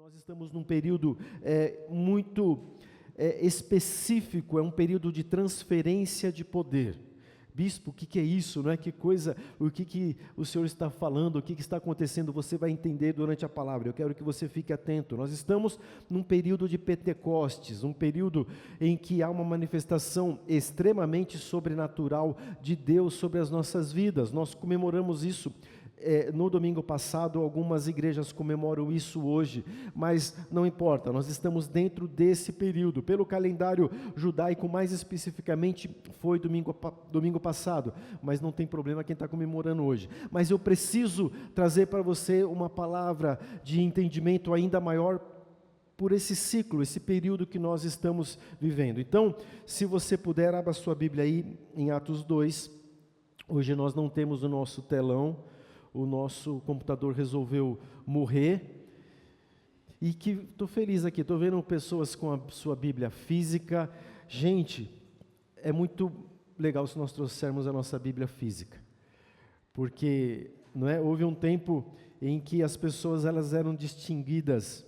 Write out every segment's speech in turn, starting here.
Nós estamos num período muito específico, é um período de transferência de poder. Bispo, o que é isso? Não é? Que coisa, o que o Senhor está falando, o que está acontecendo, você vai entender durante a palavra. Eu quero que você fique atento. Nós estamos num período de Pentecostes, um período em que há uma manifestação extremamente sobrenatural de Deus sobre as nossas vidas. Nós comemoramos isso no domingo passado, algumas igrejas comemoram isso hoje, mas não importa, nós estamos dentro desse período. Pelo calendário judaico, mais especificamente, foi domingo passado, mas não tem problema quem está comemorando hoje. Mas eu preciso trazer para você uma palavra de entendimento ainda maior por esse ciclo, esse período que nós estamos vivendo. Então, se você puder, abra sua Bíblia aí em Atos 2. Hoje nós não temos o nosso telão, o nosso computador resolveu morrer, e que estou feliz aqui, estou vendo pessoas com a sua Bíblia física. Gente, é muito legal se nós trouxermos a nossa Bíblia física, porque não é, houve um tempo em que as pessoas elas eram distinguidas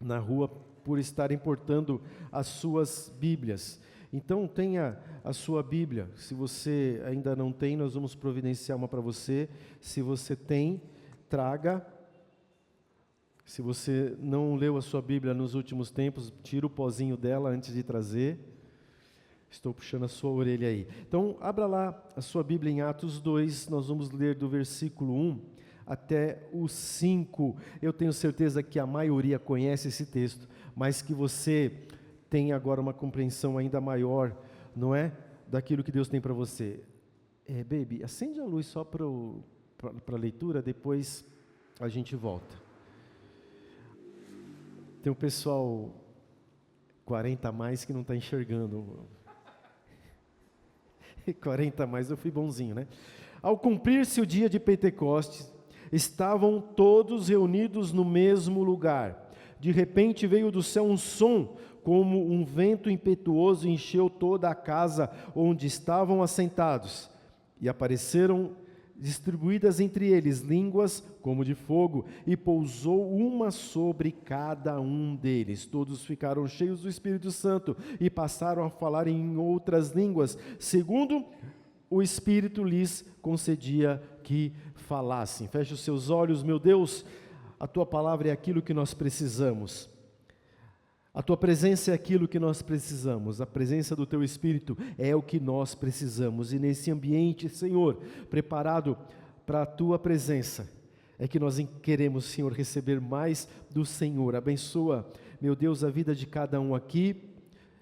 na rua por estarem portando as suas Bíblias. Então tenha a sua Bíblia. Se você ainda não tem, nós vamos providenciar uma para você. Se você tem, traga. Se você não leu a sua Bíblia nos últimos tempos, tira o pozinho dela antes de trazer. Estou puxando a sua orelha aí. Então, abra lá a sua Bíblia em Atos 2, nós vamos ler do versículo 1 até o 5. Eu tenho certeza que a maioria conhece esse texto, mas que você tem agora uma compreensão ainda maior, não é? Daquilo que Deus tem para você. Baby, acende a luz só para a leitura, depois a gente volta. Tem um pessoal 40 a mais que não está enxergando. 40 a mais, eu fui bonzinho, né? Ao cumprir-se o dia de Pentecostes, estavam todos reunidos no mesmo lugar. De repente veio do céu um som, como um vento impetuoso, encheu toda a casa onde estavam assentados, e apareceram distribuídas entre eles línguas como de fogo, e pousou uma sobre cada um deles. Todos ficaram cheios do Espírito Santo e passaram a falar em outras línguas, segundo o Espírito lhes concedia que falassem. Feche os seus olhos. Meu Deus, a Tua palavra é aquilo que nós precisamos. A Tua presença é aquilo que nós precisamos, a presença do Teu Espírito é o que nós precisamos, e nesse ambiente, Senhor, preparado para a Tua presença, é que nós queremos, Senhor, receber mais do Senhor. Abençoa, meu Deus, a vida de cada um aqui.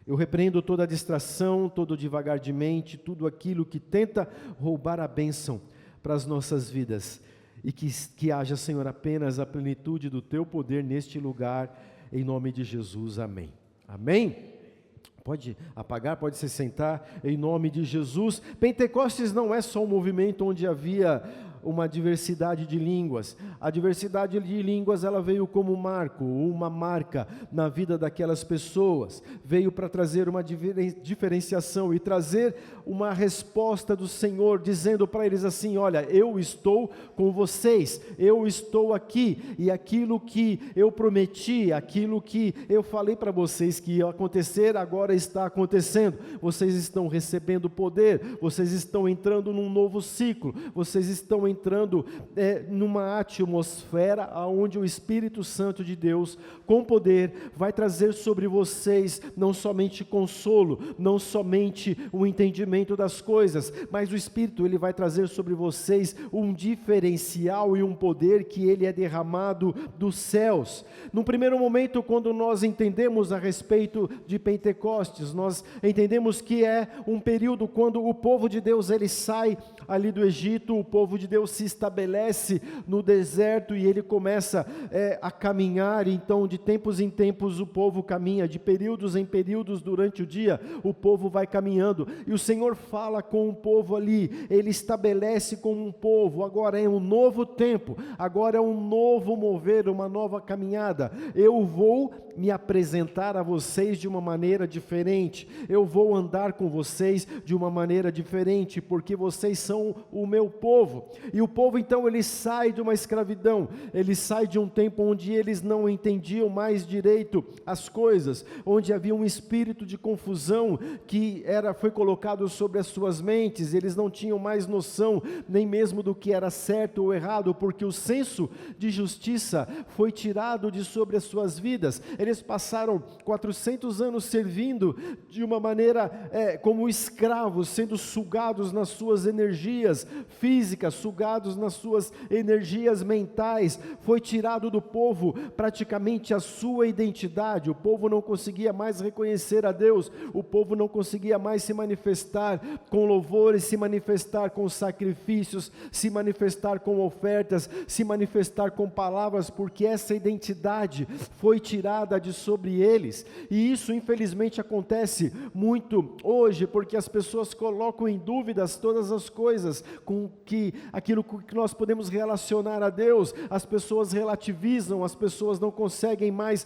Eu repreendo toda a distração, todo devagar de mente, tudo aquilo que tenta roubar a bênção para as nossas vidas, e que haja, Senhor, apenas a plenitude do Teu poder neste lugar. Em nome de Jesus, amém. Amém? Pode apagar, pode se sentar, em nome de Jesus. Pentecostes não é só um movimento onde havia uma diversidade de línguas. A diversidade de línguas, ela veio como marco, uma marca na vida daquelas pessoas. Veio para trazer uma diferenciação e trazer uma resposta do Senhor, dizendo para eles assim: olha, eu estou com vocês, eu estou aqui, e aquilo que eu prometi, aquilo que eu falei para vocês que ia acontecer, agora está acontecendo. Vocês estão recebendo poder, vocês estão entrando num novo ciclo, vocês estão entrando numa atmosfera onde o Espírito Santo de Deus, com poder, vai trazer sobre vocês não somente consolo, não somente o entendimento das coisas, mas o Espírito, ele vai trazer sobre vocês um diferencial e um poder que ele é derramado dos céus. Num primeiro momento, quando nós entendemos a respeito de Pentecostes, nós entendemos que é um período quando o povo de Deus, ele sai ali do Egito, o povo de Deus se estabelece no deserto e ele começa a caminhar. Então, de tempos em tempos o povo caminha, de períodos em períodos durante o dia o povo vai caminhando, e o Senhor fala com o povo ali, ele estabelece com um povo. Agora é um novo tempo, agora é um novo mover, uma nova caminhada. Eu vou me apresentar a vocês de uma maneira diferente, eu vou andar com vocês de uma maneira diferente, porque vocês são o meu povo. E o povo então ele sai de uma escravidão, ele sai de um tempo onde eles não entendiam mais direito as coisas, onde havia um espírito de confusão que foi colocado sobre as suas mentes, eles não tinham mais noção nem mesmo do que era certo ou errado, porque o senso de justiça foi tirado de sobre as suas vidas. Eles passaram 400 anos servindo de uma maneira como escravos, sendo sugados nas suas energias físicas, sugados nas suas energias mentais. Foi tirado do povo praticamente a sua identidade. O povo não conseguia mais reconhecer a Deus, o povo não conseguia mais se manifestar com louvores, se manifestar com sacrifícios, se manifestar com ofertas, se manifestar com palavras, porque essa identidade foi tirada de sobre eles. E isso infelizmente acontece muito hoje, porque as pessoas colocam em dúvidas todas as coisas com que aquilo que nós podemos relacionar a Deus. As pessoas relativizam, as pessoas não conseguem mais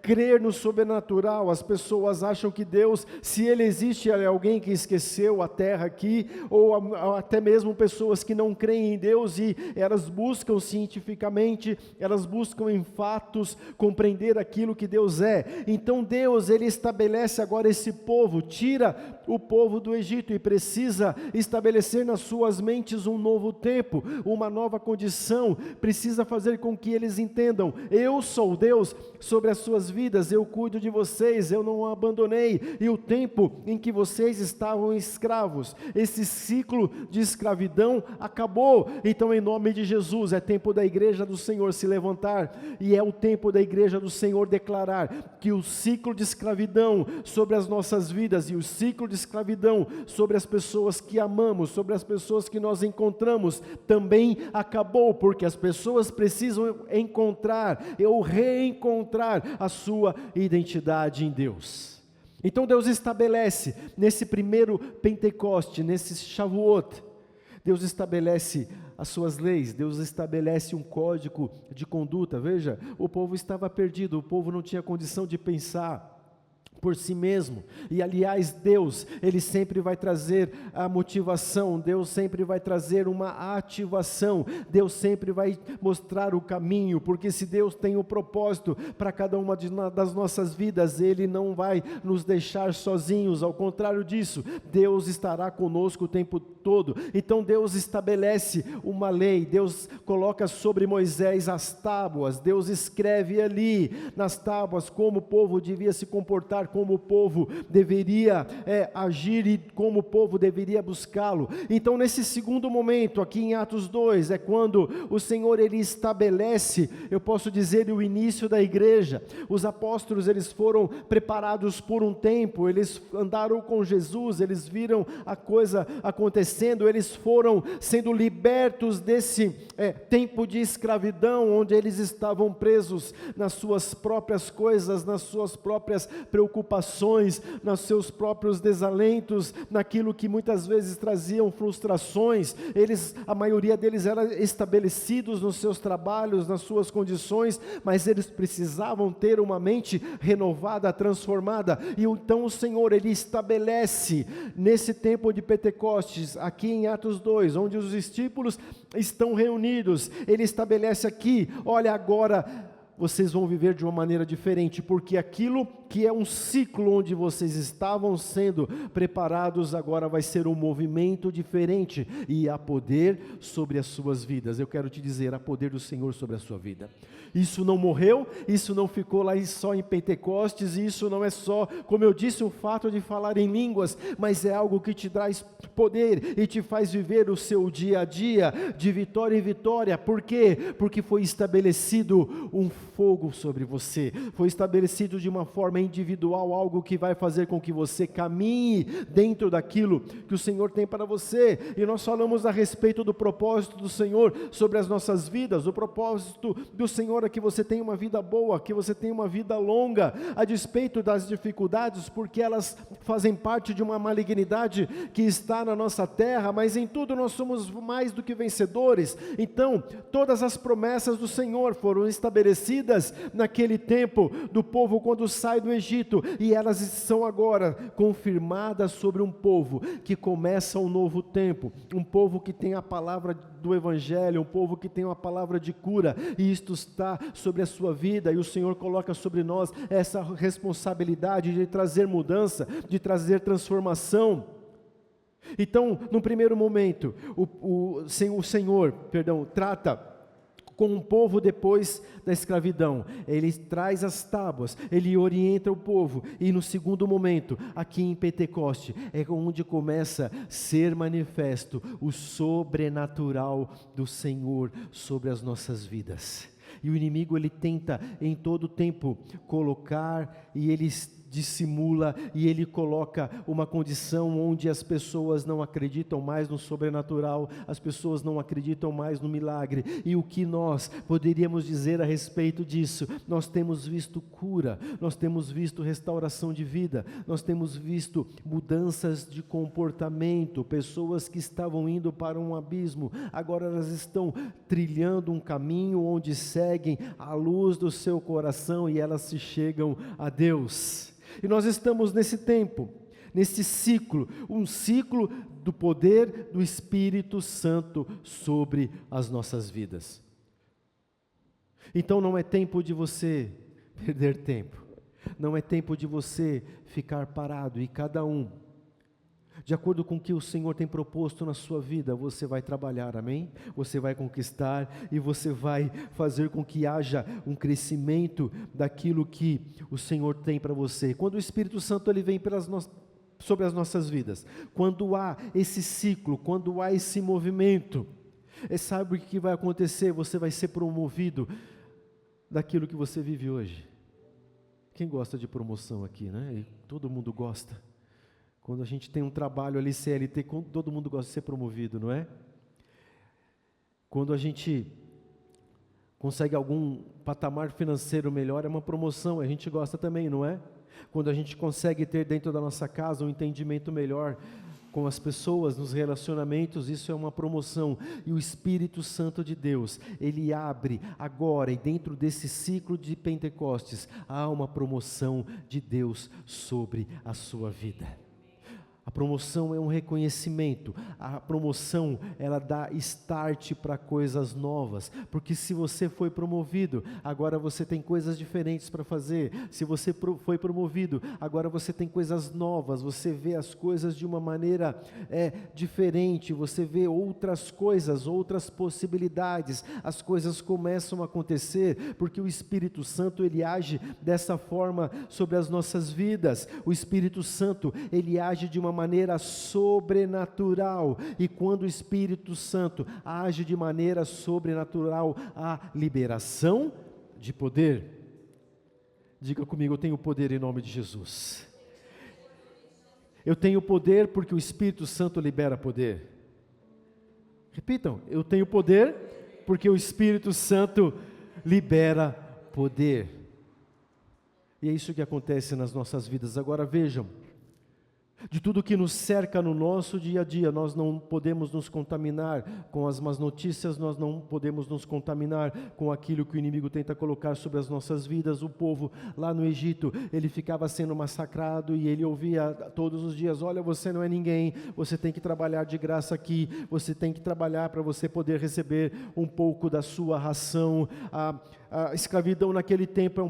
crer no sobrenatural. As pessoas acham que Deus, se Ele existe, é alguém que esqueceu a terra aqui, ou até mesmo pessoas que não creem em Deus, e elas buscam cientificamente, elas buscam em fatos compreender aquilo que Deus é. Então Deus, Ele estabelece agora esse povo, tira o povo do Egito e precisa estabelecer nas suas mentes um novo tempo, uma nova condição. Precisa fazer com que eles entendam: eu sou Deus sobre as suas vidas, eu cuido de vocês, eu não abandonei. E o tempo em que vocês estavam escravos, esse ciclo de escravidão acabou. Então, em nome de Jesus, é tempo da igreja do Senhor se levantar, e é o tempo da igreja do Senhor declarar que o ciclo de escravidão sobre as nossas vidas, e o ciclo de escravidão sobre as pessoas que amamos, sobre as pessoas que nós encontramos, também acabou, porque as pessoas precisam encontrar ou reencontrar a sua identidade em Deus. Então Deus estabelece nesse primeiro Pentecoste, nesse Shavuot, Deus estabelece as suas leis, Deus estabelece um código de conduta. Veja, o povo estava perdido, o povo não tinha condição de pensar por si mesmo, e aliás Deus, Ele sempre vai trazer a motivação, Deus sempre vai trazer uma ativação, Deus sempre vai mostrar o caminho, porque se Deus tem um propósito para cada uma das nossas vidas, Ele não vai nos deixar sozinhos, ao contrário disso, Deus estará conosco o tempo todo. Então Deus estabelece uma lei, Deus coloca sobre Moisés as tábuas, Deus escreve ali nas tábuas como o povo devia se comportar, como o povo deveria agir e como o povo deveria buscá-lo. Então nesse segundo momento, aqui em Atos 2, é quando o Senhor Ele estabelece, eu posso dizer, o início da igreja. Os apóstolos, eles foram preparados por um tempo, eles andaram com Jesus, eles viram a coisa acontecendo, eles foram sendo libertos desse tempo de escravidão, onde eles estavam presos nas suas próprias coisas, nas suas próprias preocupações, nos seus próprios desalentos, naquilo que muitas vezes traziam frustrações. A maioria deles eram estabelecidos nos seus trabalhos, nas suas condições, mas eles precisavam ter uma mente renovada, transformada. E então o Senhor, Ele estabelece nesse tempo de Pentecostes, aqui em Atos 2, onde os discípulos estão reunidos, Ele estabelece aqui: olha, agora vocês vão viver de uma maneira diferente, porque aquilo que é um ciclo onde vocês estavam sendo preparados, agora vai ser um movimento diferente, e há poder sobre as suas vidas. Eu quero te dizer, há poder do Senhor sobre a sua vida. Isso não morreu, isso não ficou lá só em Pentecostes, e isso não é só, como eu disse, o fato de falar em línguas, mas é algo que te traz poder e te faz viver o seu dia a dia, de vitória em vitória. Por quê? Porque foi estabelecido um fogo sobre você, foi estabelecido de uma forma individual, algo que vai fazer com que você caminhe dentro daquilo que o Senhor tem para você. E nós falamos a respeito do propósito do Senhor sobre as nossas vidas. O propósito do Senhor é que você tenha uma vida boa, que você tenha uma vida longa, a despeito das dificuldades, porque elas fazem parte de uma malignidade que está na nossa terra, mas em tudo nós somos mais do que vencedores. Então, todas as promessas do Senhor foram estabelecidas naquele tempo do povo quando sai do Egito, e elas são agora confirmadas sobre um povo que começa um novo tempo, um povo que tem a palavra do Evangelho, um povo que tem uma palavra de cura, e isto está sobre a sua vida, e o Senhor coloca sobre nós essa responsabilidade de trazer mudança, de trazer transformação. Então, no primeiro momento, o Senhor trata com um povo depois da escravidão. Ele traz as tábuas, ele orienta o povo, e no segundo momento, aqui em Pentecoste, é onde começa a ser manifesto o sobrenatural do Senhor sobre as nossas vidas. E o inimigo, ele tenta em todo tempo colocar, e ele dissimula, e ele coloca uma condição onde as pessoas não acreditam mais no sobrenatural, as pessoas não acreditam mais no milagre. E o que nós poderíamos dizer a respeito disso? Nós temos visto cura, nós temos visto restauração de vida, nós temos visto mudanças de comportamento, pessoas que estavam indo para um abismo, agora elas estão trilhando um caminho onde seguem a luz do seu coração, e elas se chegam a Deus. E nós estamos nesse tempo, nesse ciclo, um ciclo do poder do Espírito Santo sobre as nossas vidas. Então não é tempo de você perder tempo, não é tempo de você ficar parado, e cada um, de acordo com o que o Senhor tem proposto na sua vida, você vai trabalhar, amém? Você vai conquistar, e você vai fazer com que haja um crescimento daquilo que o Senhor tem para você. Quando o Espírito Santo ele vem sobre as nossas vidas, quando há esse ciclo, quando há esse movimento, sabe o que vai acontecer? Você vai ser promovido daquilo que você vive hoje. Quem gosta de promoção aqui, né? E todo mundo gosta. Quando a gente tem um trabalho ali, CLT, todo mundo gosta de ser promovido, não é? Quando a gente consegue algum patamar financeiro melhor, é uma promoção, a gente gosta também, não é? Quando a gente consegue ter dentro da nossa casa um entendimento melhor com as pessoas, nos relacionamentos, isso é uma promoção. E o Espírito Santo de Deus, ele abre agora, e dentro desse ciclo de Pentecostes, há uma promoção de Deus sobre a sua vida. A promoção é um reconhecimento, a promoção ela dá start para coisas novas, porque se você foi promovido, agora você tem coisas diferentes para fazer. Se você foi promovido, agora você tem coisas novas, você vê as coisas de uma maneira diferente, você vê outras coisas, outras possibilidades, as coisas começam a acontecer, porque o Espírito Santo ele age dessa forma sobre as nossas vidas. O Espírito Santo ele age de uma maneira sobrenatural, e quando o Espírito Santo age de maneira sobrenatural, há liberação de poder. Diga comigo: eu tenho poder em nome de Jesus. Eu tenho poder porque o Espírito Santo libera poder. Repitam: eu tenho poder porque o Espírito Santo libera poder. E é isso que acontece nas nossas vidas. Agora vejam, de tudo que nos cerca no nosso dia a dia, nós não podemos nos contaminar com as más notícias, nós não podemos nos contaminar com aquilo que o inimigo tenta colocar sobre as nossas vidas. O povo lá no Egito, ele ficava sendo massacrado, e ele ouvia todos os dias: olha, você não é ninguém, você tem que trabalhar de graça aqui, você tem que trabalhar para você poder receber um pouco da sua ração. A escravidão naquele tempo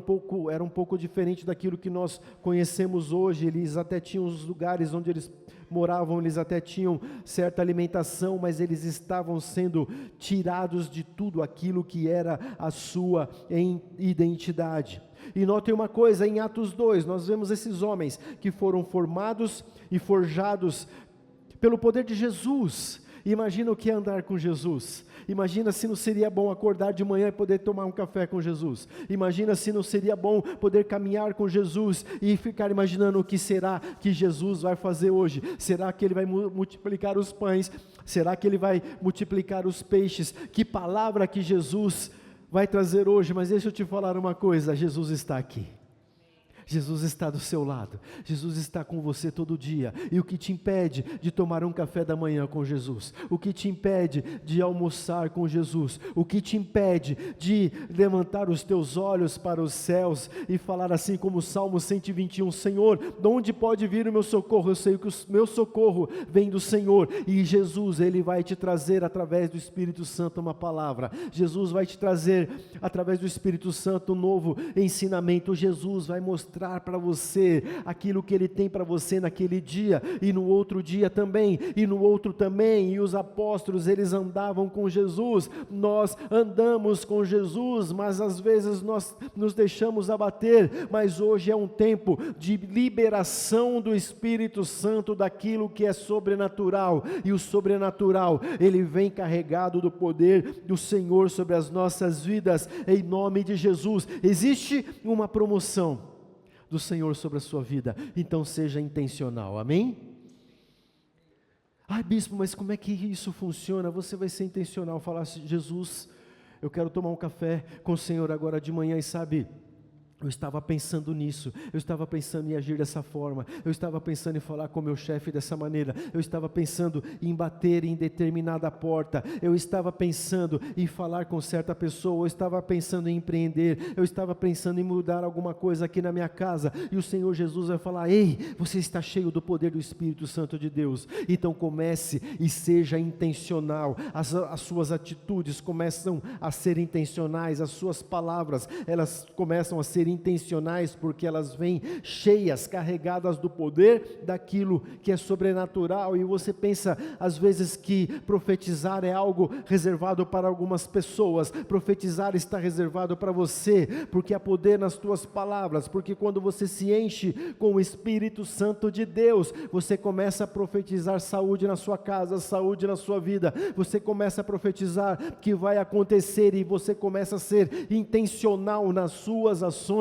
era um pouco diferente daquilo que nós conhecemos hoje. Eles até tinham os lugares onde eles moravam, eles até tinham certa alimentação, mas eles estavam sendo tirados de tudo aquilo que era a sua identidade. E notem uma coisa, em Atos 2, nós vemos esses homens que foram formados e forjados pelo poder de Jesus. Imagina o que é andar com Jesus. Imagina se não seria bom acordar de manhã e poder tomar um café com Jesus. Imagina se não seria bom poder caminhar com Jesus e ficar imaginando o que será que Jesus vai fazer hoje. Será que Ele vai multiplicar os pães? Será que Ele vai multiplicar os peixes? Que palavra que Jesus vai trazer hoje? Mas deixa eu te falar uma coisa: Jesus está aqui. Jesus está do seu lado, Jesus está com você todo dia, e o que te impede de tomar um café da manhã com Jesus, o que te impede de almoçar com Jesus, o que te impede de levantar os teus olhos para os céus e falar assim como o Salmo 121, Senhor, de onde pode vir o meu socorro? Eu sei que o meu socorro vem do Senhor, e Jesus, Ele vai te trazer através do Espírito Santo uma palavra, Jesus vai te trazer através do Espírito Santo um novo ensinamento, Jesus vai mostrar para você aquilo que Ele tem para você naquele dia, e no outro dia também, e no outro também, e os apóstolos, eles andavam com Jesus, nós andamos com Jesus, mas às vezes nós nos deixamos abater, mas hoje é um tempo de liberação do Espírito Santo daquilo que é sobrenatural, e o sobrenatural, ele vem carregado do poder do Senhor sobre as nossas vidas, em nome de Jesus. Existe uma promoção do Senhor sobre a sua vida, então seja intencional, amém? Bispo, mas como é que isso funciona? Você vai ser intencional, falar assim, Jesus, eu quero tomar um café com o Senhor agora de manhã, e sabe, eu estava pensando nisso, eu estava pensando em agir dessa forma, eu estava pensando em falar com meu chefe dessa maneira, eu estava pensando em bater em determinada porta, eu estava pensando em falar com certa pessoa, eu estava pensando em empreender, eu estava pensando em mudar alguma coisa aqui na minha casa, e o Senhor Jesus vai falar, ei, você está cheio do poder do Espírito Santo de Deus, então comece e seja intencional, as suas atitudes começam a ser intencionais, as suas palavras, elas começam a ser intencionais, porque elas vêm cheias, carregadas do poder daquilo que é sobrenatural, e você pensa às vezes que profetizar é algo reservado para algumas pessoas, profetizar está reservado para você, porque há poder nas tuas palavras, porque quando você se enche com o Espírito Santo de Deus, você começa a profetizar saúde na sua casa, saúde na sua vida, você começa a profetizar que vai acontecer, e você começa a ser intencional nas suas ações,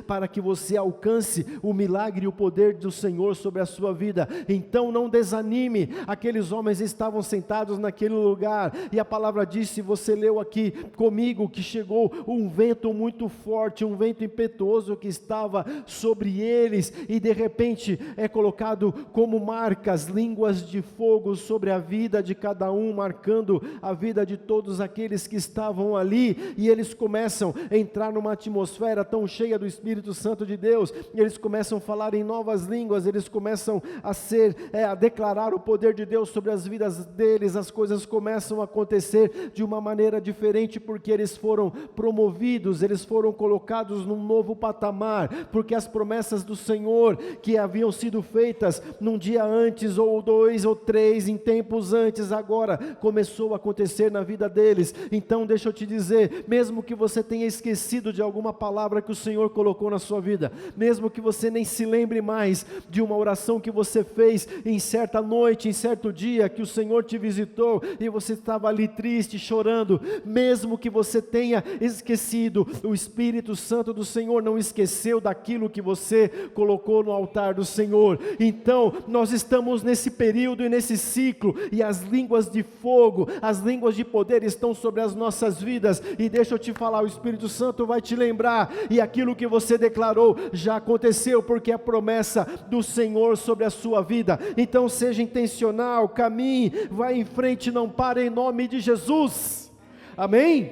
para que você alcance o milagre e o poder do Senhor sobre a sua vida. Então não desanime, aqueles homens estavam sentados naquele lugar, e a palavra disse, você leu aqui comigo, que chegou um vento muito forte, um vento impetuoso que estava sobre eles, e de repente é colocado como marcas, línguas de fogo sobre a vida de cada um, marcando a vida de todos aqueles que estavam ali, e eles começam a entrar numa atmosfera tão cheia do Espírito Santo de Deus, eles começam a falar em novas línguas, eles começam a declarar o poder de Deus sobre as vidas deles, as coisas começam a acontecer de uma maneira diferente, porque eles foram promovidos, eles foram colocados num novo patamar, porque as promessas do Senhor, que haviam sido feitas num dia antes, ou 2 ou 3, em tempos antes, agora começou a acontecer na vida deles. Então deixa eu te dizer, mesmo que você tenha esquecido de alguma palavra que o Senhor colocou na sua vida, mesmo que você nem se lembre mais de uma oração que você fez em certa noite, em certo dia, que o Senhor te visitou, e você estava ali triste, chorando, mesmo que você tenha esquecido, o Espírito Santo do Senhor não esqueceu daquilo que você colocou no altar do Senhor. Então, nós estamos nesse período e nesse ciclo, e as línguas de fogo, as línguas de poder estão sobre as nossas vidas, e deixa eu te falar, o Espírito Santo vai te lembrar, e aquilo que você declarou já aconteceu, porque é a promessa do Senhor sobre a sua vida. Então seja intencional, caminhe, vai em frente, não pare, em nome de Jesus, amém?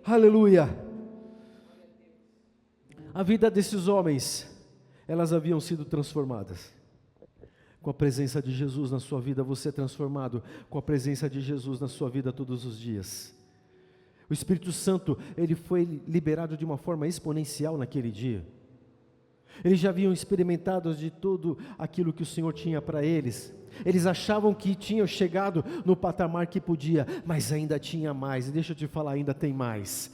Aleluia. A vida desses homens, elas haviam sido transformadas com a presença de Jesus na sua vida. Você é transformado com a presença de Jesus na sua vida todos os dias. O Espírito Santo, ele foi liberado de uma forma exponencial naquele dia. Eles já haviam experimentado de tudo aquilo que o Senhor tinha para eles. Eles achavam que tinham chegado no patamar que podia, mas ainda tinha mais, e deixa eu te falar, ainda tem mais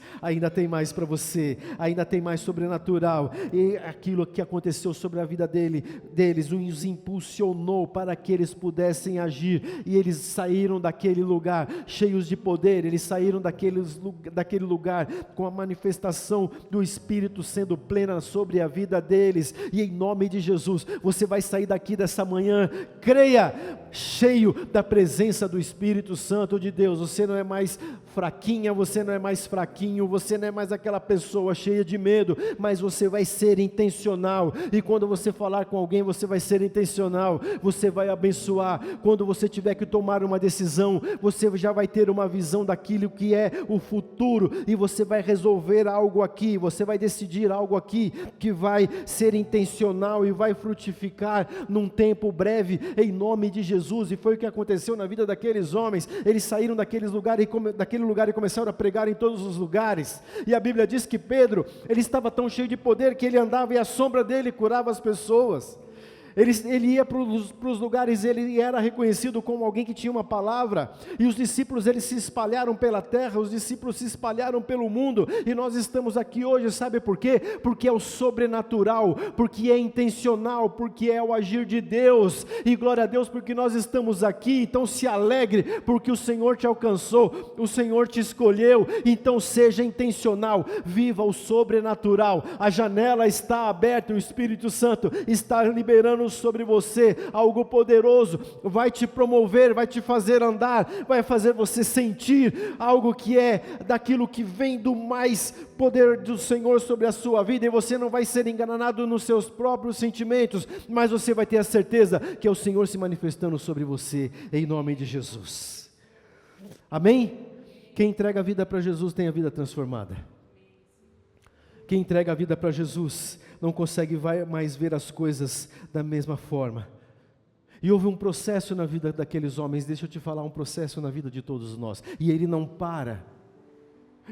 para você, ainda tem mais sobrenatural, e aquilo que aconteceu sobre a vida deles, os impulsionou para que eles pudessem agir, e eles saíram daquele lugar, cheios de poder, eles saíram daquele lugar, com a manifestação do Espírito sendo plena sobre a vida deles, e em nome de Jesus, você vai sair daqui dessa manhã, creia, cheio da presença do Espírito Santo de Deus. Você não é mais fraquinha, você não é mais fraquinho, você não é mais aquela pessoa cheia de medo, mas você vai ser intencional, e quando você falar com alguém, você vai ser intencional, você vai abençoar. Quando você tiver que tomar uma decisão, você já vai ter uma visão daquilo que é o futuro, e você vai resolver algo aqui, você vai decidir algo aqui, que vai ser intencional e vai frutificar num tempo breve, em nome de Jesus. E foi o que aconteceu na vida daqueles homens. Eles saíram daquele lugar e começaram a pregar em todos os lugares, e a Bíblia diz que Pedro, ele estava tão cheio de poder, que ele andava e a sombra dele curava as pessoas. Ele ia para os lugares, ele era reconhecido como alguém que tinha uma palavra, e os discípulos, eles se espalharam pela terra, os discípulos se espalharam pelo mundo, e nós estamos aqui hoje, sabe por quê? Porque é o sobrenatural, porque é intencional, porque é o agir de Deus, e glória a Deus porque nós estamos aqui. Então se alegre, porque o Senhor te alcançou, o Senhor te escolheu, então seja intencional, viva o sobrenatural. A janela está aberta, o Espírito Santo está liberando sobre você algo poderoso, vai te promover, vai te fazer andar, vai fazer você sentir algo que é daquilo que vem do mais poder do Senhor sobre a sua vida, e você não vai ser enganado nos seus próprios sentimentos, mas você vai ter a certeza que é o Senhor se manifestando sobre você, em nome de Jesus. Amém? Quem entrega a vida para Jesus tem a vida transformada. Quem entrega a vida para Jesus não consegue mais ver as coisas da mesma forma. E houve um processo na vida daqueles homens, deixa eu te falar, um processo na vida de todos nós, e ele não para.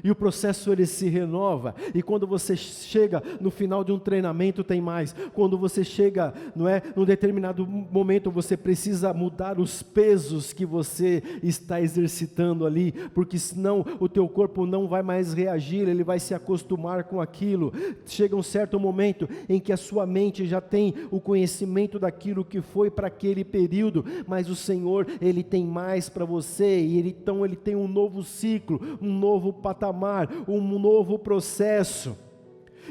E o processo, ele se renova, e quando você chega no final de um treinamento tem mais, quando você chega, não é, num determinado momento você precisa mudar os pesos que você está exercitando ali, porque senão o teu corpo não vai mais reagir, ele vai se acostumar com aquilo. Chega um certo momento em que a sua mente já tem o conhecimento daquilo que foi para aquele período, mas o Senhor, ele tem mais para você, e então ele tem um novo ciclo, um novo patamar, um novo processo,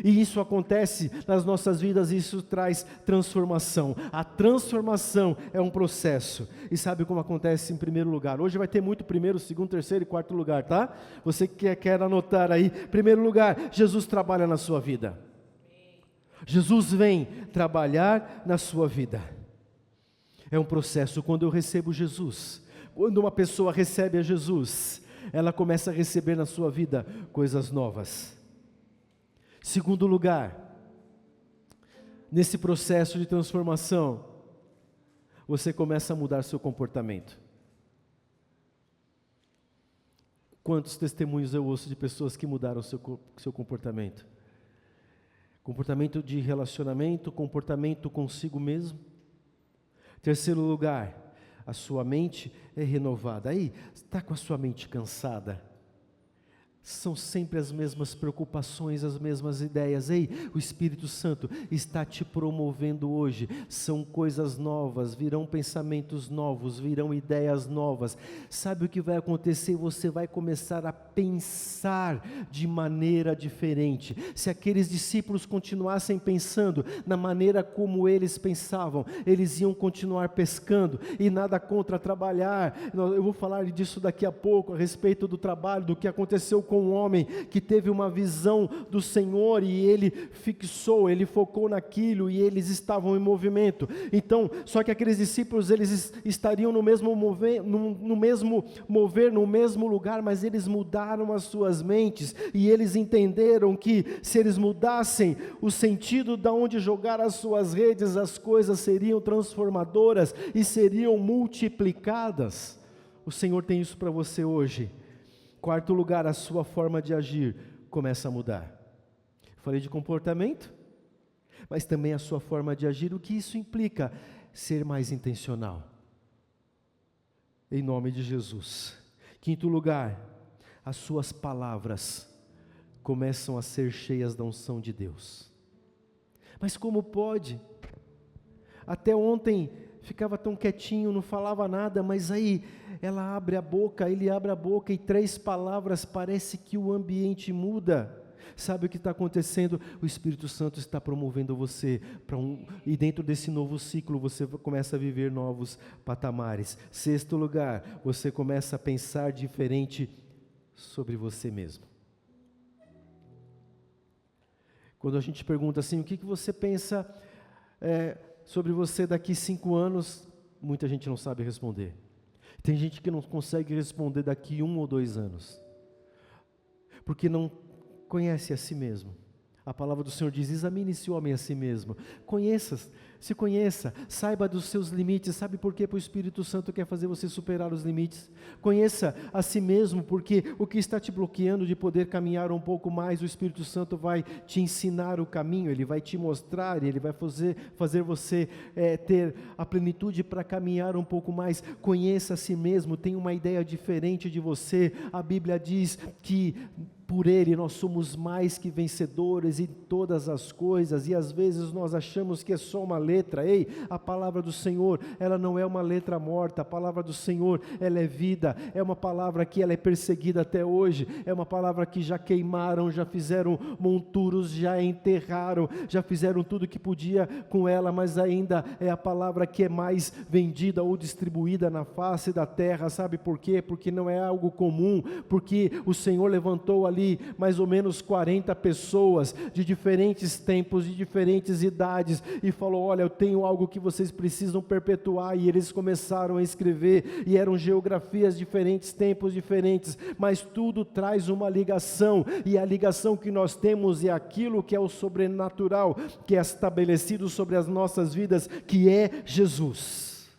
e isso acontece nas nossas vidas, e isso traz transformação. A transformação é um processo, e sabe como acontece? Em primeiro lugar, hoje vai ter muito primeiro, segundo, terceiro e quarto lugar, tá? Você que quer anotar aí, primeiro lugar, Jesus trabalha na sua vida. Jesus vem trabalhar na sua vida. É um processo. Quando eu recebo Jesus, quando uma pessoa recebe a Jesus, ela começa a receber na sua vida coisas novas. Segundo lugar, nesse processo de transformação, você começa a mudar seu comportamento. Quantos testemunhos eu ouço de pessoas que mudaram seu comportamento? Comportamento de relacionamento, comportamento consigo mesmo. Terceiro lugar, a sua mente é renovada. Aí, está com a sua mente cansada? São sempre as mesmas preocupações, as mesmas ideias. Ei, o Espírito Santo está te promovendo hoje. São coisas novas, virão pensamentos novos, virão ideias novas. Sabe o que vai acontecer? Você vai começar a pensar de maneira diferente. Se aqueles discípulos continuassem pensando na maneira como eles pensavam, eles iam continuar pescando, e nada contra trabalhar. Eu vou falar disso daqui a pouco, a respeito do trabalho, do que aconteceu com um homem que teve uma visão do Senhor, e ele fixou, ele focou naquilo, e eles estavam em movimento. Então, só que aqueles discípulos, eles estariam no mesmo mover, no mesmo lugar, mas eles mudaram as suas mentes, e eles entenderam que se eles mudassem o sentido de onde jogar as suas redes, as coisas seriam transformadoras e seriam multiplicadas. O Senhor tem isso para você hoje. Quarto lugar, a sua forma de agir começa a mudar. Falei de comportamento, mas também a sua forma de agir. O que isso implica? Ser mais intencional. Em nome de Jesus. Quinto lugar, as suas palavras começam a ser cheias da unção de Deus. Mas como pode? Até ontem ficava tão quietinho, não falava nada, mas aí ela abre a boca, ele abre a boca, e 3 palavras, parece que o ambiente muda. Sabe o que está acontecendo? O Espírito Santo está promovendo você para e dentro desse novo ciclo você começa a viver novos patamares. Sexto lugar, você começa a pensar diferente sobre você mesmo. Quando a gente pergunta assim, o que você pensa sobre você daqui 5 anos, muita gente não sabe responder. Tem gente que não consegue responder daqui 1 ou 2 anos, porque não conhece a si mesmo. A palavra do Senhor diz, examine-se o homem a si mesmo. Se conheça, saiba dos seus limites. Sabe por quê? Porque o Espírito Santo quer fazer você superar os limites. Conheça a si mesmo, porque o que está te bloqueando de poder caminhar um pouco mais, o Espírito Santo vai te ensinar o caminho, Ele vai te mostrar, Ele vai fazer você ter a plenitude para caminhar um pouco mais. Conheça a si mesmo, tenha uma ideia diferente de você. A Bíblia diz que por Ele nós somos mais que vencedores em todas as coisas, e às vezes nós achamos que é só uma letra. Ei, a palavra do Senhor, ela não é uma letra morta. A palavra do Senhor, ela é vida, é uma palavra que ela é perseguida até hoje, é uma palavra que já queimaram, já fizeram monturos, já enterraram, já fizeram tudo que podia com ela, mas ainda é a palavra que é mais vendida ou distribuída na face da terra. Sabe por quê? Porque não é algo comum, porque o Senhor levantou ali mais ou menos 40 pessoas de diferentes tempos, de diferentes idades, e falou, olha, eu tenho algo que vocês precisam perpetuar, e eles começaram a escrever, e eram geografias diferentes, tempos diferentes, mas tudo traz uma ligação, e a ligação que nós temos é aquilo que é o sobrenatural, que é estabelecido sobre as nossas vidas, que é Jesus.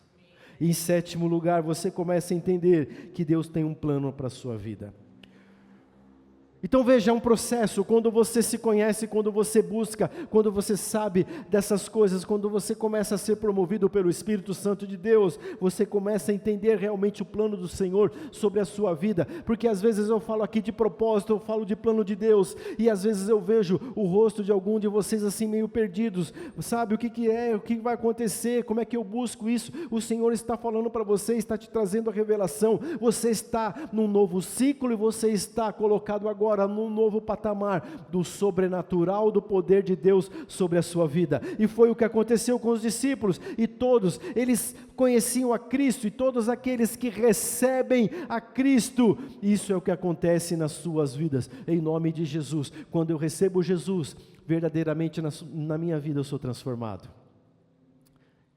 E em 7º lugar, você começa a entender que Deus tem um plano para a sua vida. Então veja, é um processo. Quando você se conhece, quando você busca, quando você sabe dessas coisas, quando você começa a ser promovido pelo Espírito Santo de Deus, você começa a entender realmente o plano do Senhor sobre a sua vida, porque às vezes eu falo aqui de propósito, eu falo de plano de Deus, e às vezes eu vejo o rosto de algum de vocês assim meio perdidos, sabe o que é, o que vai acontecer, como é que eu busco isso? O Senhor está falando para você, está te trazendo a revelação, você está num novo ciclo, e você está colocado agora num novo patamar do sobrenatural, do poder de Deus sobre a sua vida. E foi o que aconteceu com os discípulos, e todos, eles conheciam a Cristo, e todos aqueles que recebem a Cristo, isso é o que acontece nas suas vidas, em nome de Jesus. Quando eu recebo Jesus, verdadeiramente na minha vida eu sou transformado.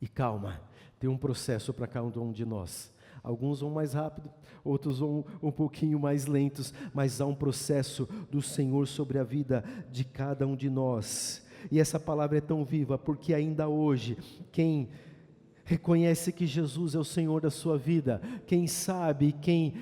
E calma, tem um processo para cada um de nós. Alguns vão mais rápido, outros vão um pouquinho mais lentos, mas há um processo do Senhor sobre a vida de cada um de nós. E essa palavra é tão viva, porque ainda hoje, quem reconhece que Jesus é o Senhor da sua vida, quem sabe, quem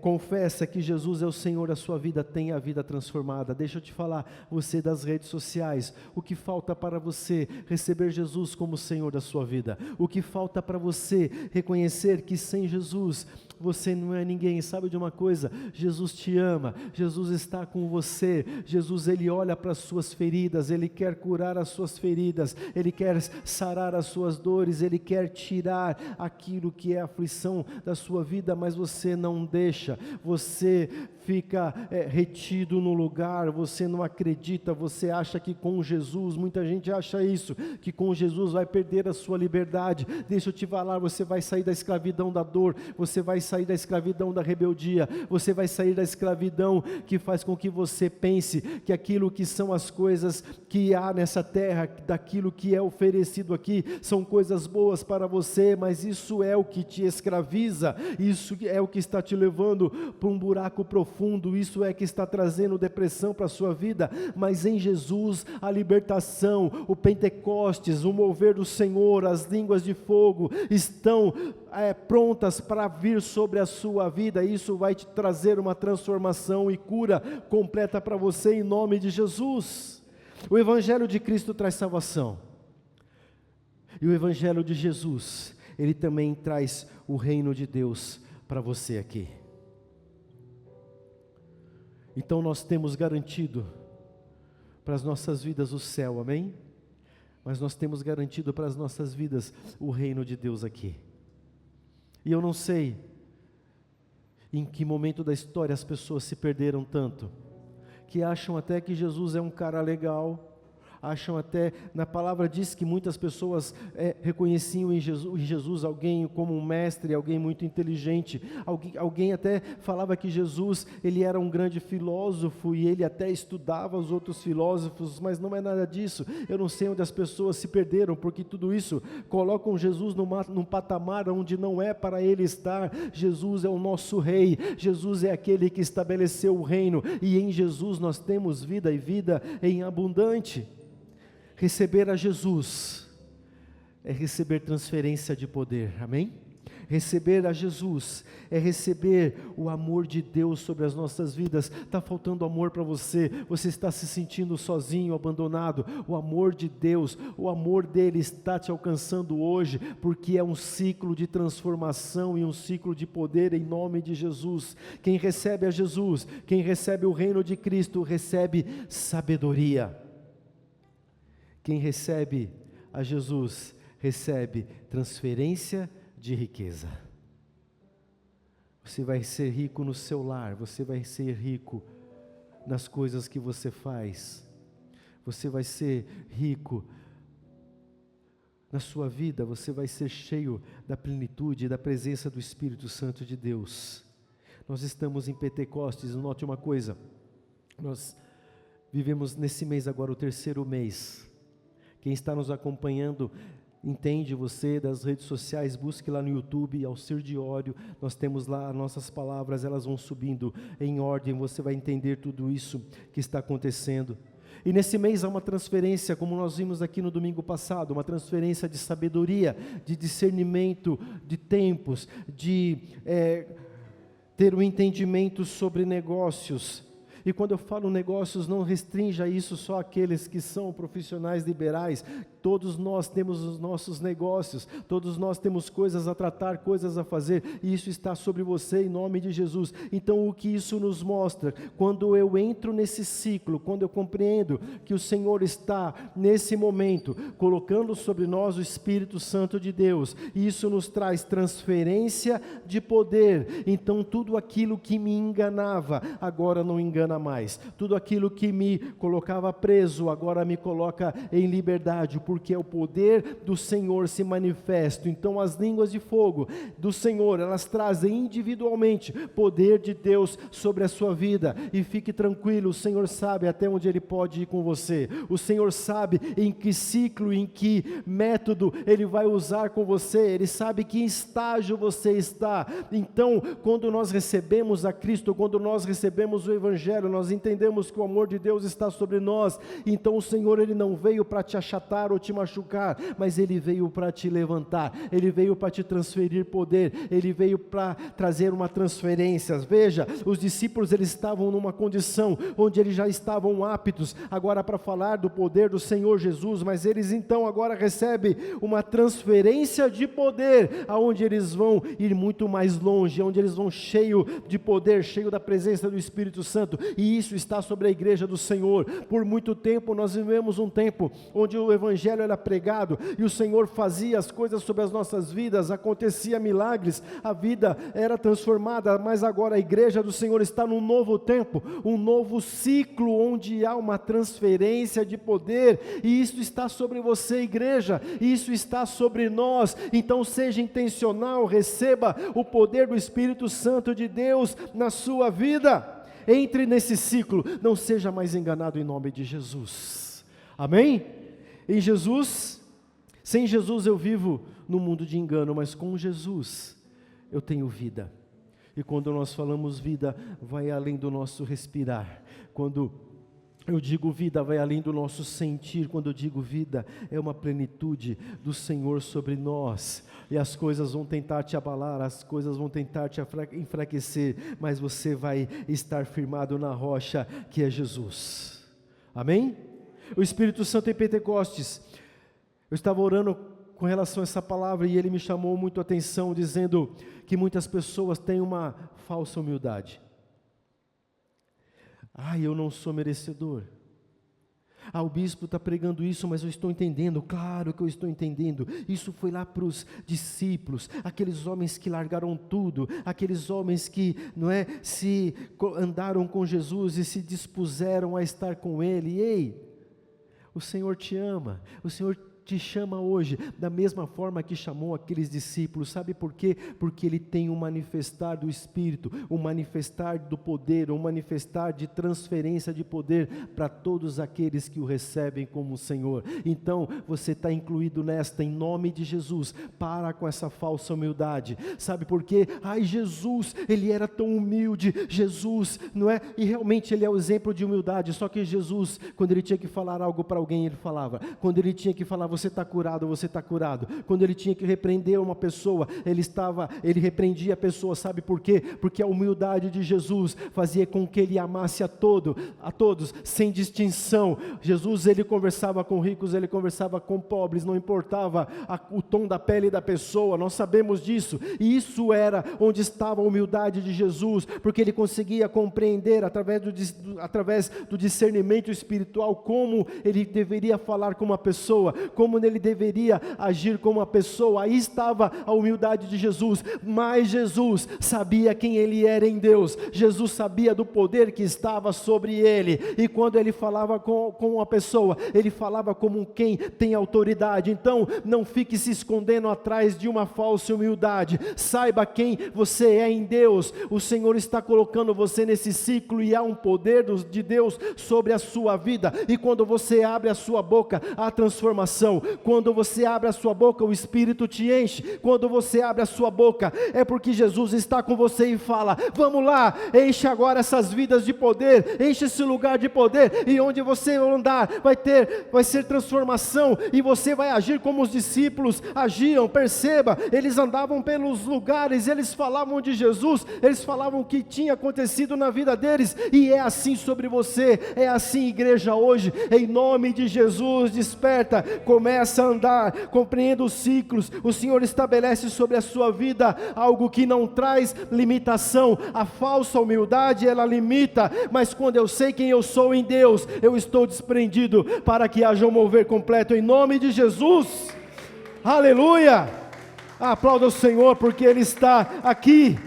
confessa que Jesus é o Senhor da sua vida, tem a vida transformada. Deixa eu te falar, você das redes sociais, o que falta para você receber Jesus como Senhor da sua vida? O que falta para você reconhecer que sem Jesus você não é ninguém? Sabe de uma coisa? Jesus te ama, Jesus está com você, Jesus, Ele olha para as suas feridas, Ele quer curar as suas feridas, Ele quer sarar as suas dores, Ele quer tirar aquilo que é a aflição da sua vida, mas você não deixa, você fica retido no lugar, você não acredita, você acha que com Jesus, muita gente acha isso, que com Jesus vai perder a sua liberdade. Deixa eu te falar, você vai sair da escravidão da dor, você vai sair da escravidão da rebeldia, você vai sair da escravidão que faz com que você pense que aquilo que são as coisas que há nessa terra, daquilo que é oferecido aqui, são coisas boas para você, mas isso é o que te escraviza, isso é o que está te levando para um buraco profundo, isso é que está trazendo depressão para a sua vida. Mas em Jesus a libertação, o Pentecostes, o mover do Senhor, as línguas de fogo estão prontas para vir sobre a sua vida. Isso vai te trazer uma transformação e cura completa para você em nome de Jesus. O Evangelho de Cristo traz salvação, e o Evangelho de Jesus, ele também traz o reino de Deus para você aqui. Então nós temos garantido para as nossas vidas o céu, amém? Mas nós temos garantido para as nossas vidas o reino de Deus aqui. E eu não sei em que momento da história as pessoas se perderam tanto, que acham até que Jesus é um cara legal, acham até, na palavra diz que muitas pessoas reconheciam em Jesus alguém como um mestre, alguém muito inteligente, alguém até falava que Jesus, ele era um grande filósofo e ele até estudava os outros filósofos, mas não é nada disso. Eu não sei onde as pessoas se perderam, porque tudo isso colocam Jesus num patamar onde não é para ele estar. Jesus é o nosso rei, Jesus é aquele que estabeleceu o reino, e em Jesus nós temos vida e vida em abundante. Receber a Jesus é receber transferência de poder, amém? Receber a Jesus é receber o amor de Deus sobre as nossas vidas. Está faltando amor para você, você está se sentindo sozinho, abandonado. O amor de Deus, o amor dele está te alcançando hoje, porque é um ciclo de transformação e um ciclo de poder em nome de Jesus. Quem recebe a Jesus, quem recebe o reino de Cristo, recebe sabedoria. Quem recebe a Jesus, recebe transferência de riqueza. Você vai ser rico no seu lar, você vai ser rico nas coisas que você faz, você vai ser rico na sua vida, você vai ser cheio da plenitude e da presença do Espírito Santo de Deus. Nós estamos em Pentecostes, note uma coisa, nós vivemos nesse mês agora o 3º mês. Quem está nos acompanhando, entende, você das redes sociais, busque lá no YouTube, Alcir Diório, nós temos lá as nossas palavras, elas vão subindo em ordem, você vai entender tudo isso que está acontecendo. E nesse mês há uma transferência, como nós vimos aqui no domingo passado, uma transferência de sabedoria, de discernimento de tempos, de ter um entendimento sobre negócios. E quando eu falo negócios, não restrinja isso só àqueles que são profissionais liberais. Todos nós temos os nossos negócios, todos nós temos coisas a tratar, coisas a fazer, e isso está sobre você em nome de Jesus. Então o que isso nos mostra? Quando eu entro nesse ciclo, quando eu compreendo que o Senhor está nesse momento, colocando sobre nós o Espírito Santo de Deus, e isso nos traz transferência de poder, então tudo aquilo que me enganava, agora não engana mais, tudo aquilo que me colocava preso, agora me coloca em liberdade, porque é o poder do Senhor se manifesta. Então as línguas de fogo do Senhor, elas trazem individualmente poder de Deus sobre a sua vida, e fique tranquilo, o Senhor sabe até onde Ele pode ir com você, o Senhor sabe em que ciclo, em que método Ele vai usar com você, Ele sabe que estágio você está. Então quando nós recebemos a Cristo, quando nós recebemos o Evangelho, nós entendemos que o amor de Deus está sobre nós. Então o Senhor, Ele não veio para te achatar ou te machucar, mas Ele veio para te levantar, Ele veio para te transferir poder, Ele veio para trazer uma transferência. Veja, os discípulos, eles estavam numa condição onde eles já estavam aptos agora para falar do poder do Senhor Jesus, mas eles então agora recebem uma transferência de poder, aonde eles vão ir muito mais longe, onde eles vão cheio de poder, cheio da presença do Espírito Santo, e isso está sobre a igreja do Senhor. Por muito tempo nós vivemos um tempo onde o Evangelho era pregado, e o Senhor fazia as coisas sobre as nossas vidas, acontecia milagres, a vida era transformada, mas agora a igreja do Senhor está num novo tempo, um novo ciclo, onde há uma transferência de poder, e isso está sobre você, igreja, isso está sobre nós. Então seja intencional, receba o poder do Espírito Santo de Deus na sua vida, entre nesse ciclo, não seja mais enganado em nome de Jesus, amém? Em Jesus, sem Jesus eu vivo no mundo de engano, mas com Jesus eu tenho vida. E quando nós falamos vida, vai além do nosso respirar. Quando eu digo vida, vai além do nosso sentir. Quando eu digo vida, é uma plenitude do Senhor sobre nós. E as coisas vão tentar te abalar, as coisas vão tentar te enfraquecer, mas você vai estar firmado na rocha que é Jesus. Amém? O Espírito Santo em Pentecostes, eu estava orando com relação a essa palavra, e ele me chamou muito a atenção, dizendo que muitas pessoas têm uma falsa humildade. Eu não sou merecedor. O bispo está pregando isso, mas eu estou entendendo. Claro que eu estou entendendo. Isso foi lá para os discípulos, aqueles homens que largaram tudo, aqueles homens que, se andaram com Jesus e se dispuseram a estar com Ele. Ei, O Senhor te ama, o Senhor te chama hoje, da mesma forma que chamou aqueles discípulos. Sabe por quê? Porque Ele tem um manifestar do Espírito, um manifestar do poder, um manifestar de transferência de poder para todos aqueles que o recebem como Senhor. Então, você está incluído nesta, em nome de Jesus. Para com essa falsa humildade. Sabe por quê? Ai, Jesus, Ele era tão humilde, Jesus, não é? E realmente Ele é o exemplo de humildade, só que Jesus, quando Ele tinha que falar algo para alguém, Ele falava. Quando Ele tinha que falar, você está curado, você está curado. Quando Ele tinha que repreender uma pessoa, Ele repreendia a pessoa. Sabe por quê? Porque a humildade de Jesus fazia com que Ele amasse a todos, sem distinção. Jesus, Ele conversava com ricos, Ele conversava com pobres, não importava o tom da pele da pessoa, nós sabemos disso, e isso era onde estava a humildade de Jesus, porque Ele conseguia compreender através do discernimento espiritual, como Ele deveria falar com uma pessoa, como Ele deveria agir com uma pessoa. Aí estava a humildade de Jesus, mas Jesus sabia quem Ele era em Deus, Jesus sabia do poder que estava sobre Ele, e quando Ele falava com uma pessoa, Ele falava como quem tem autoridade. Então, não fique se escondendo atrás de uma falsa humildade, saiba quem você é em Deus. O Senhor está colocando você nesse ciclo, e há um poder de Deus sobre a sua vida, e quando você abre a sua boca, há transformação. Quando você abre a sua boca, o Espírito te enche. Quando você abre a sua boca, é porque Jesus está com você e fala: vamos lá, enche agora essas vidas de poder, enche esse lugar de poder, e onde você andar, vai ser transformação, e você vai agir como os discípulos agiam. Perceba, eles andavam pelos lugares, eles falavam de Jesus, eles falavam o que tinha acontecido na vida deles, e é assim sobre você, é assim, igreja, hoje, em nome de Jesus. Desperta, começa a andar, compreenda os ciclos. O Senhor estabelece sobre a sua vida algo que não traz limitação. A falsa humildade, ela limita, mas quando eu sei quem eu sou em Deus, eu estou desprendido para que haja um mover completo, em nome de Jesus. Aleluia! Aplauda o Senhor, porque Ele está aqui.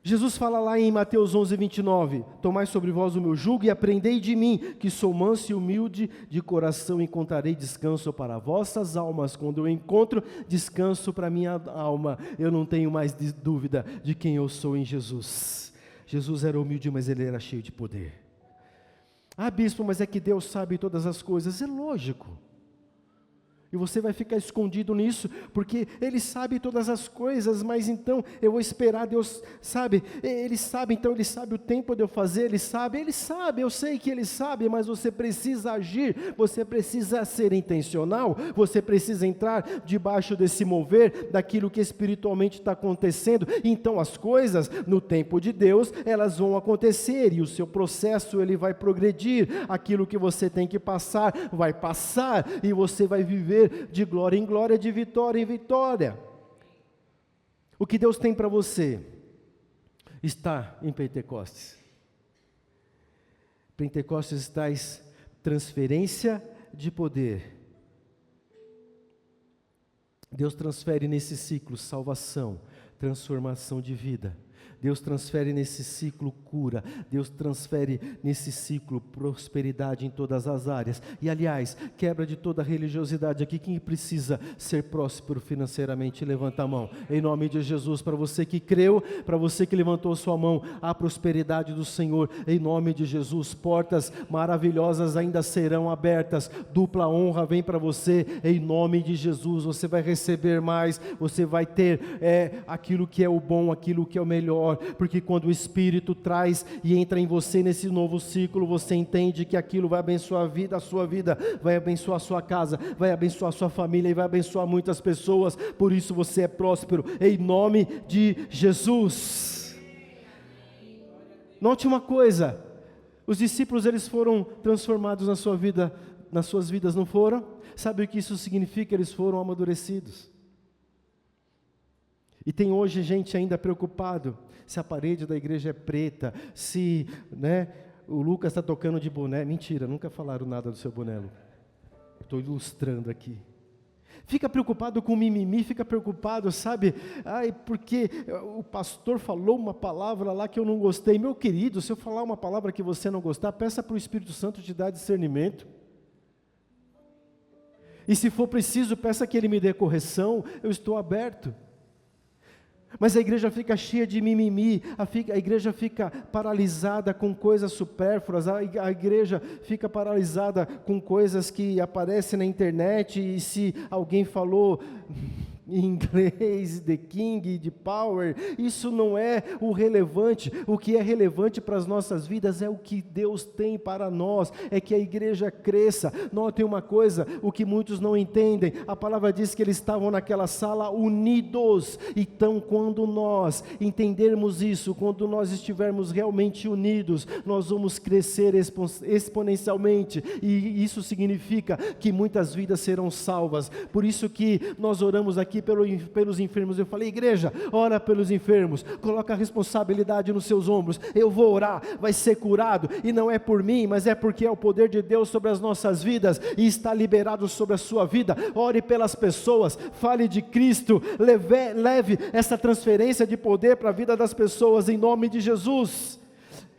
Jesus fala lá em Mateus 11:29, tomai sobre vós o meu jugo e aprendei de mim, que sou manso e humilde de coração, e encontrarei descanso para vossas almas. Quando eu encontro descanso para minha alma, eu não tenho mais dúvida de quem eu sou em Jesus. Jesus era humilde, mas Ele era cheio de poder. Ah, bispo, mas é que Deus sabe todas as coisas. É lógico. E você vai ficar escondido nisso, porque Ele sabe todas as coisas, mas então eu vou esperar. Deus sabe, Ele sabe, então Ele sabe o tempo de eu fazer, Ele sabe, eu sei que Ele sabe, mas você precisa agir, você precisa ser intencional, você precisa entrar debaixo desse mover, daquilo que espiritualmente está acontecendo. Então as coisas, no tempo de Deus, elas vão acontecer, e o seu processo, ele vai progredir, aquilo que você tem que passar, vai passar, e você vai viver de glória em glória, de vitória em vitória. O que Deus tem para você está em Pentecostes. Pentecostes traz transferência de poder. Deus transfere nesse ciclo salvação, transformação de vida. Deus transfere nesse ciclo cura, Deus transfere nesse ciclo prosperidade em todas as áreas. E aliás, quebra de toda religiosidade aqui. Quem precisa ser próspero financeiramente, levanta a mão, em nome de Jesus. Para você que creu, para você que levantou sua mão, a prosperidade do Senhor, em nome de Jesus. Portas maravilhosas ainda serão abertas, dupla honra vem para você, em nome de Jesus. Você vai receber mais, você vai ter aquilo que é o bom, aquilo que é o melhor, porque quando o Espírito traz e entra em você nesse novo ciclo, você entende que aquilo vai abençoar a sua vida, vai abençoar a sua casa, vai abençoar a sua família e vai abençoar muitas pessoas. Por isso você é próspero, em nome de Jesus. Note uma coisa, os discípulos, eles foram transformados na sua vida, nas suas vidas, não foram? Sabe o que isso significa? Eles foram amadurecidos. E tem hoje gente ainda preocupado se a parede da igreja é preta, se o Lucas está tocando de boné. Mentira, nunca falaram nada do seu boné, Lucas. Estou ilustrando aqui. Fica preocupado com mimimi, fica preocupado, sabe? Ai, porque o pastor falou uma palavra lá que eu não gostei. Meu querido, se eu falar uma palavra que você não gostar, peça para o Espírito Santo te dar discernimento. E se for preciso, peça que Ele me dê correção, eu estou aberto. Mas a igreja fica cheia de mimimi, a igreja fica paralisada com coisas supérfluas, a igreja fica paralisada com coisas que aparecem na internet, e se alguém falou em inglês, the king, the power, isso não é o relevante. O que é relevante para as nossas vidas é o que Deus tem para nós, é que a igreja cresça. Notem uma coisa, o que muitos não entendem, a palavra diz que eles estavam naquela sala unidos. Então quando nós entendermos isso, quando nós estivermos realmente unidos, nós vamos crescer exponencialmente, e isso significa que muitas vidas serão salvas. Por isso que nós oramos aqui pelos enfermos. Eu falei, igreja, ora pelos enfermos, coloca a responsabilidade nos seus ombros. Eu vou orar, vai ser curado, e não é por mim, mas é porque é o poder de Deus sobre as nossas vidas, e está liberado sobre a sua vida. Ore pelas pessoas, fale de Cristo, leve essa transferência de poder para a vida das pessoas, em nome de Jesus.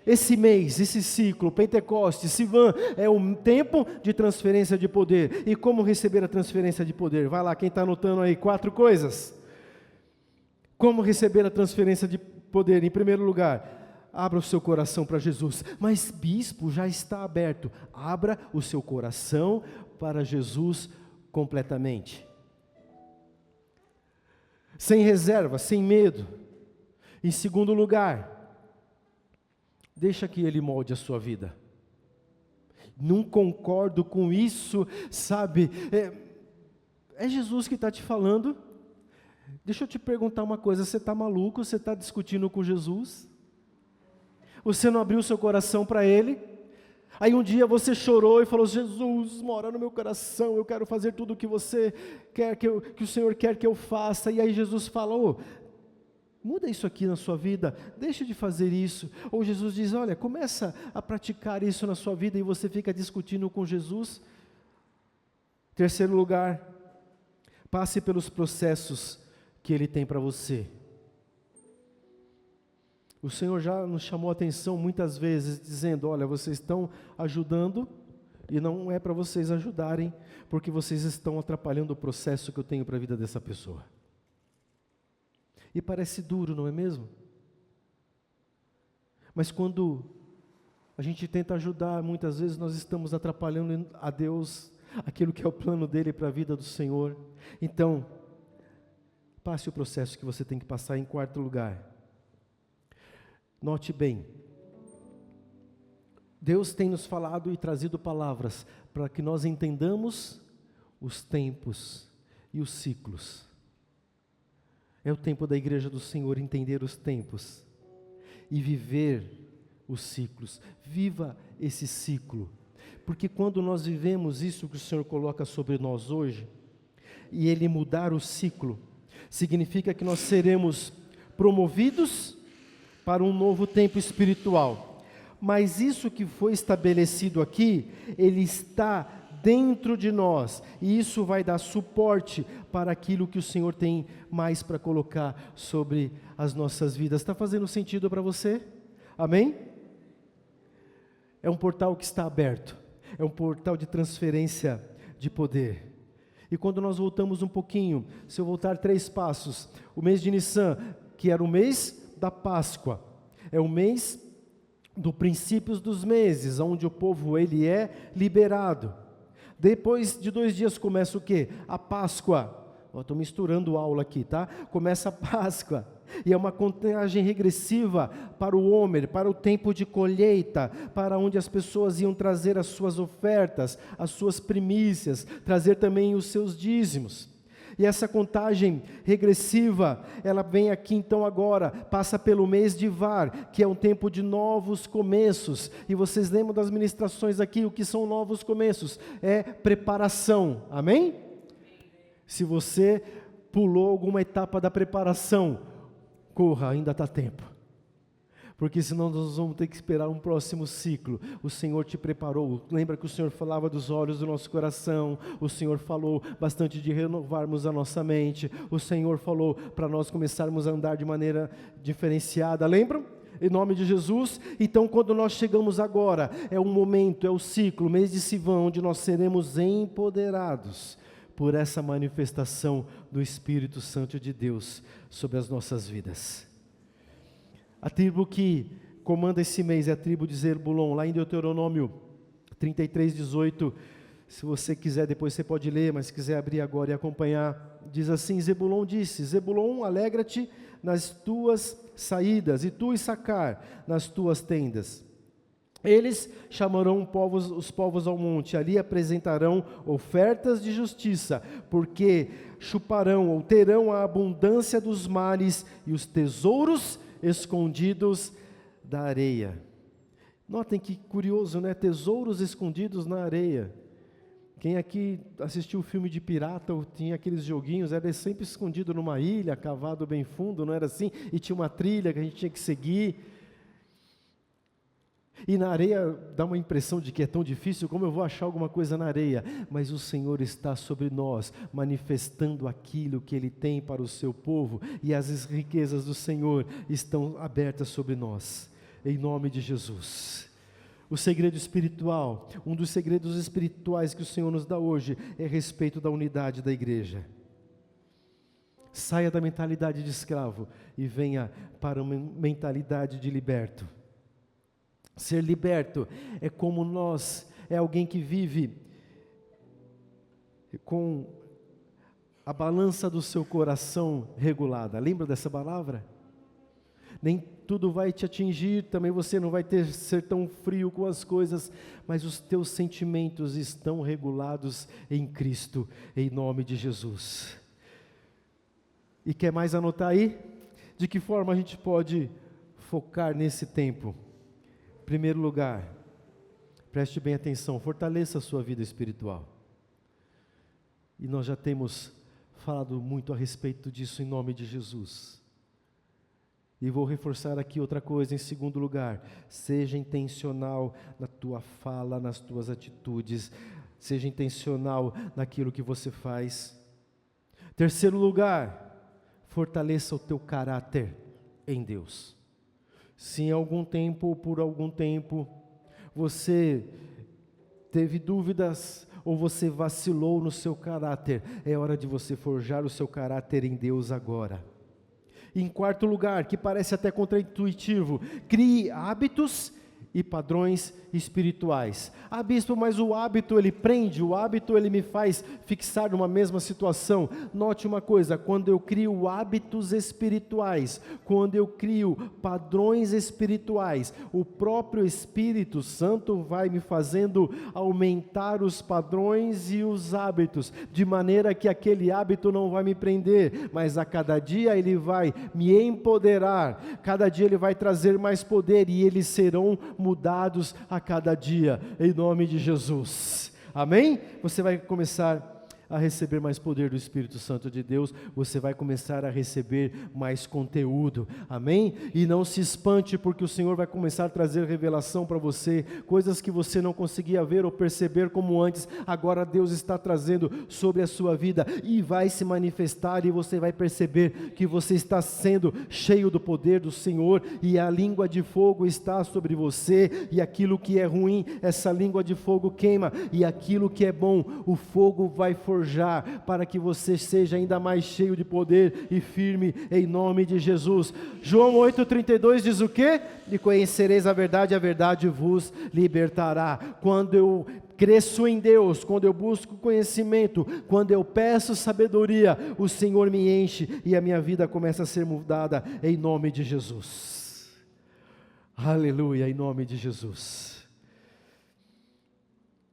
Esse mês, esse ciclo, Pentecostes, Sivan, é um tempo de transferência de poder. E como receber a transferência de poder? Vai lá, quem está anotando aí, 4 coisas. Como receber a transferência de poder? Em primeiro lugar, abra o seu coração para Jesus. Mas bispo, já está aberto. Abra o seu coração para Jesus completamente. Sem reserva, sem medo. Em segundo lugar, deixa que Ele molde a sua vida. Não concordo com isso, sabe? É Jesus que está te falando. Deixa eu te perguntar uma coisa, você está maluco? Você está discutindo com Jesus? Você não abriu seu coração para Ele? Aí um dia você chorou e falou, Jesus, mora no meu coração, eu quero fazer tudo o que você quer, que o Senhor quer que eu faça. E aí Jesus fala, muda isso aqui na sua vida, deixa de fazer isso. Ou Jesus diz, olha, começa a praticar isso na sua vida, e você fica discutindo com Jesus. Terceiro lugar, passe pelos processos que Ele tem para você. O Senhor já nos chamou a atenção muitas vezes, dizendo, olha, vocês estão ajudando, e não é para vocês ajudarem, porque vocês estão atrapalhando o processo que eu tenho para a vida dessa pessoa. E parece duro, não é mesmo? Mas quando a gente tenta ajudar, muitas vezes nós estamos atrapalhando a Deus, aquilo que é o plano dEle para a vida do Senhor. Então, passe o processo que você tem que passar. Em quarto lugar, note bem, Deus tem nos falado e trazido palavras para que nós entendamos os tempos e os ciclos. É o tempo da igreja do Senhor entender os tempos e viver os ciclos. Viva esse ciclo, porque quando nós vivemos isso que o Senhor coloca sobre nós hoje, e Ele mudar o ciclo, significa que nós seremos promovidos para um novo tempo espiritual. Mas isso que foi estabelecido aqui, Ele está dentro de nós, e isso vai dar suporte para aquilo que o Senhor tem mais para colocar sobre as nossas vidas. Está fazendo sentido para você? Amém? É um portal que está aberto, é um portal de transferência de poder. E quando nós voltamos um pouquinho, se eu voltar 3 passos, o mês de Nissan, que era o mês da Páscoa, é o mês dos princípios dos meses, onde o povo ele é liberado. Depois de 2 dias começa o quê? A Páscoa. Estou misturando aula aqui, tá? Começa a Páscoa. E é uma contagem regressiva para o Homer, para o tempo de colheita, para onde as pessoas iam trazer as suas ofertas, as suas primícias, trazer também os seus dízimos. E essa contagem regressiva, ela vem aqui então agora, passa pelo mês de Var, que é um tempo de novos começos. E vocês lembram das ministrações aqui, o que são novos começos? É preparação, amém? Se você pulou alguma etapa da preparação, corra, ainda está tempo. porque senão nós vamos ter que esperar um próximo ciclo. O Senhor te preparou. Lembra que o Senhor falava dos olhos do nosso coração, o Senhor falou bastante de renovarmos a nossa mente, o Senhor falou para nós começarmos a andar de maneira diferenciada, lembram? Em nome de Jesus. Então, quando nós chegamos agora, é um momento, é o ciclo, o mês de Sivan, onde nós seremos empoderados por essa manifestação do Espírito Santo de Deus sobre as nossas vidas. A tribo que comanda esse mês é a tribo de Zebulon, lá em Deuteronômio 33:18. Se você quiser, depois você pode ler, mas se quiser abrir agora e acompanhar, diz assim: Zebulon disse: Zebulon, alegra-te nas tuas saídas, e tu, Issacar, nas tuas tendas. Eles chamarão os povos ao monte, ali apresentarão ofertas de justiça, porque chuparão ou terão a abundância dos mares e os tesouros escondidos da areia. Notem que curioso, né? Tesouros escondidos na areia. Quem aqui assistiu o filme de pirata, ou tinha aqueles joguinhos, era sempre escondido numa ilha, cavado bem fundo, não era assim? E tinha uma trilha que a gente tinha que seguir. E na areia dá uma impressão de que é tão difícil, como eu vou achar alguma coisa na areia? Mas o Senhor está sobre nós, manifestando aquilo que Ele tem para o seu povo, e as riquezas do Senhor estão abertas sobre nós, em nome de Jesus. O segredo espiritual, um dos segredos espirituais que o Senhor nos dá hoje, é a respeito da unidade da igreja. Saia da mentalidade de escravo e venha para uma mentalidade de liberto. Ser liberto é como nós, é alguém que vive com a balança do seu coração regulada. Lembra dessa palavra? Nem tudo vai te atingir, também você não vai ser tão frio com as coisas, mas os teus sentimentos estão regulados em Cristo, em nome de Jesus. E quer mais anotar aí? De que forma a gente pode focar nesse tempo? Em primeiro lugar, preste bem atenção, fortaleça a sua vida espiritual. E nós já temos falado muito a respeito disso em nome de Jesus. E vou reforçar aqui outra coisa, em segundo lugar, seja intencional na tua fala, nas tuas atitudes, seja intencional naquilo que você faz. Terceiro lugar, fortaleça o teu caráter em Deus. Se em algum tempo ou por algum tempo você teve dúvidas ou você vacilou no seu caráter, é hora de você forjar o seu caráter em Deus agora. Em quarto lugar, que parece até contraintuitivo, crie hábitos e padrões espirituais. Ah, bispo, mas o hábito ele prende, o hábito ele me faz fixar numa mesma situação. Note uma coisa, quando eu crio hábitos espirituais, quando eu crio padrões espirituais, o próprio Espírito Santo vai me fazendo aumentar os padrões e os hábitos, de maneira que aquele hábito não vai me prender, mas a cada dia ele vai me empoderar, cada dia ele vai trazer mais poder e eles serão mudados a cada dia, em nome de Jesus, amém? Você vai começar a receber mais poder do Espírito Santo de Deus, você vai começar a receber mais conteúdo, amém? E não se espante, porque o Senhor vai começar a trazer revelação para você, coisas que você não conseguia ver ou perceber como antes, agora Deus está trazendo sobre a sua vida, e vai se manifestar, e você vai perceber que você está sendo cheio do poder do Senhor, e a língua de fogo está sobre você, e aquilo que é ruim, essa língua de fogo queima, e aquilo que é bom, o fogo vai forjar, para que você seja ainda mais cheio de poder e firme, em nome de Jesus. João 8,32 diz o quê? E conhecereis a verdade vos libertará. Quando eu cresço em Deus, quando eu busco conhecimento, quando eu peço sabedoria, o Senhor me enche e a minha vida começa a ser mudada, em nome de Jesus. Aleluia, em nome de Jesus.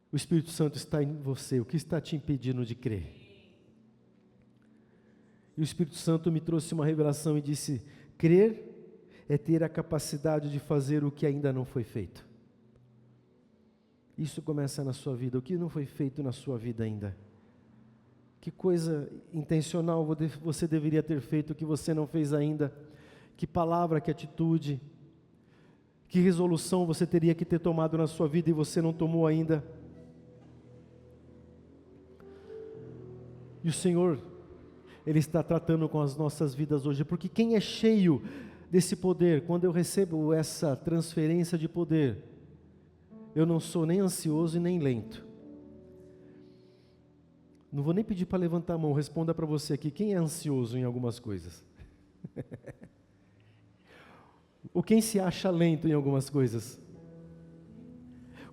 O Espírito Santo está em você, o que está te impedindo de crer? E o Espírito Santo me trouxe uma revelação e disse: crer é ter a capacidade de fazer o que ainda não foi feito. Isso começa na sua vida, o que não foi feito na sua vida ainda? Que coisa intencional você deveria ter feito que você não fez ainda? Que palavra, que atitude? Que resolução você teria que ter tomado na sua vida e você não tomou ainda? E o Senhor, Ele está tratando com as nossas vidas hoje, porque quem é cheio desse poder, quando eu recebo essa transferência de poder, eu não sou nem ansioso e nem lento. Não vou nem pedir para levantar a mão, responda para você aqui, quem é ansioso em algumas coisas? Ou quem se acha lento em algumas coisas?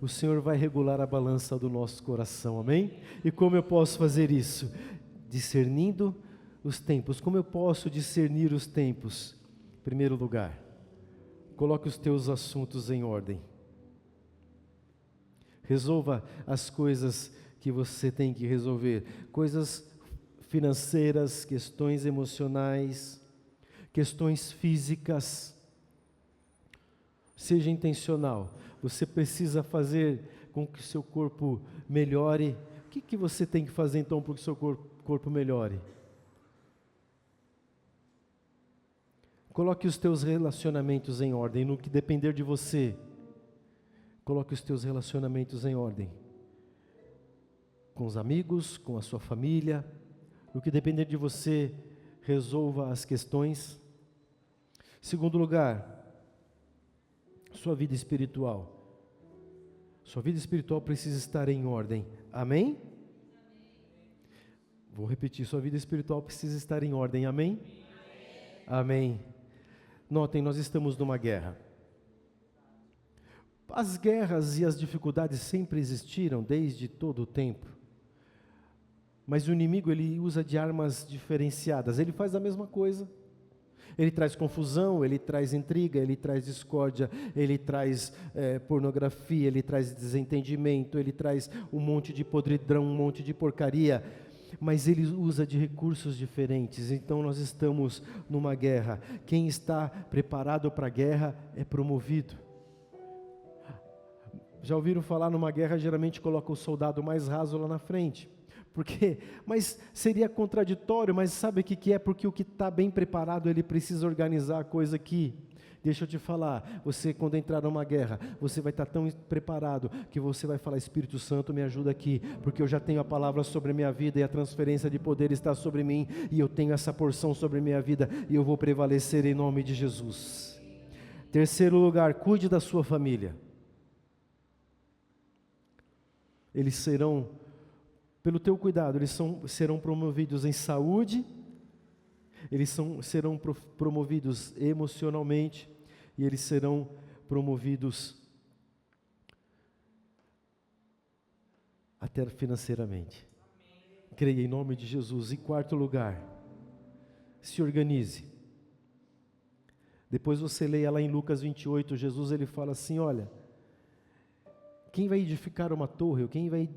O Senhor vai regular a balança do nosso coração, amém? E como eu posso fazer isso? Discernindo os tempos. Como eu posso discernir os tempos? Em primeiro lugar, coloque os teus assuntos em ordem. Resolva as coisas que você tem que resolver. Coisas financeiras, questões emocionais, questões físicas. Seja intencional. Você precisa fazer com que o seu corpo melhore. O que você tem que fazer então para que o seu corpo melhore? Coloque os teus relacionamentos em ordem. No que depender de você, coloque os teus relacionamentos em ordem. Com os amigos, com a sua família. No que depender de você, resolva as questões. Segundo lugar, sua vida espiritual. Sua vida espiritual precisa estar em ordem. Amém? Vou repetir, sua vida espiritual precisa estar em ordem. Amém? Amém. Notem, nós estamos numa guerra. As guerras e as dificuldades sempre existiram desde todo o tempo. Mas o inimigo, ele usa de armas diferenciadas. Ele faz a mesma coisa. Ele traz confusão, ele traz intriga, ele traz discórdia, ele traz pornografia, ele traz desentendimento, ele traz um monte de podridão, um monte de porcaria, mas ele usa de recursos diferentes. Então nós estamos numa guerra. Quem está preparado para a guerra é promovido. Já ouviram falar numa guerra, geralmente coloca o soldado mais raso lá na frente. Por quê? Mas seria contraditório, mas sabe o que é? Porque o que está bem preparado, ele precisa organizar a coisa aqui. Deixa eu te falar, você quando entrar numa guerra, você vai estar tão preparado, que você vai falar, Espírito Santo me ajuda aqui, porque eu já tenho a palavra sobre a minha vida, e a transferência de poder está sobre mim, e eu tenho essa porção sobre a minha vida, e eu vou prevalecer em nome de Jesus. Terceiro lugar, cuide da sua família. Eles serão, pelo teu cuidado, eles serão promovidos em saúde, eles serão promovidos emocionalmente, e eles serão promovidos até financeiramente. Creia em nome de Jesus. Em quarto lugar, se organize. Depois você leia lá em Lucas 28, Jesus ele fala assim, olha, quem vai edificar uma torre, ou quem vai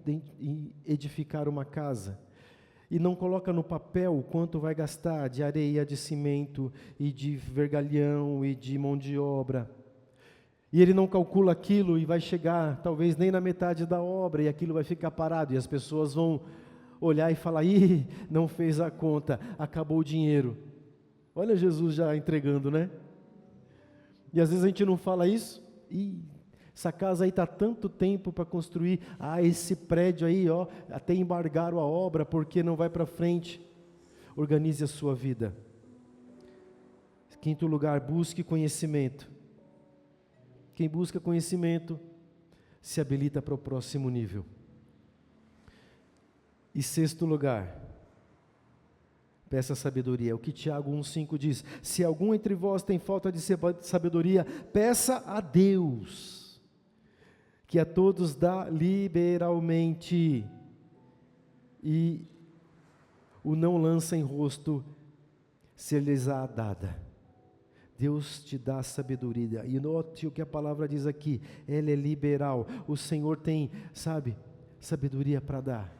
edificar uma casa, e não coloca no papel quanto vai gastar de areia, de cimento, e de vergalhão, e de mão de obra, e ele não calcula aquilo, e vai chegar talvez nem na metade da obra, e aquilo vai ficar parado, e as pessoas vão olhar e falar, ih, não fez a conta, acabou o dinheiro. Olha Jesus já entregando, né? E às vezes a gente não fala isso, essa casa aí está tanto tempo para construir, esse prédio aí, até embargaram a obra porque não vai para frente. Organize a sua vida. Quinto lugar, busque conhecimento. Quem busca conhecimento se habilita para o próximo nível. E sexto lugar, peça sabedoria. O que Tiago 1,5 diz, se algum entre vós tem falta de sabedoria, peça a Deus, que a todos dá liberalmente, e o não lança em rosto, ser-lhes-á dada. Deus te dá sabedoria, e note o que a palavra diz aqui, ela é liberal, o Senhor tem, sabedoria para dar,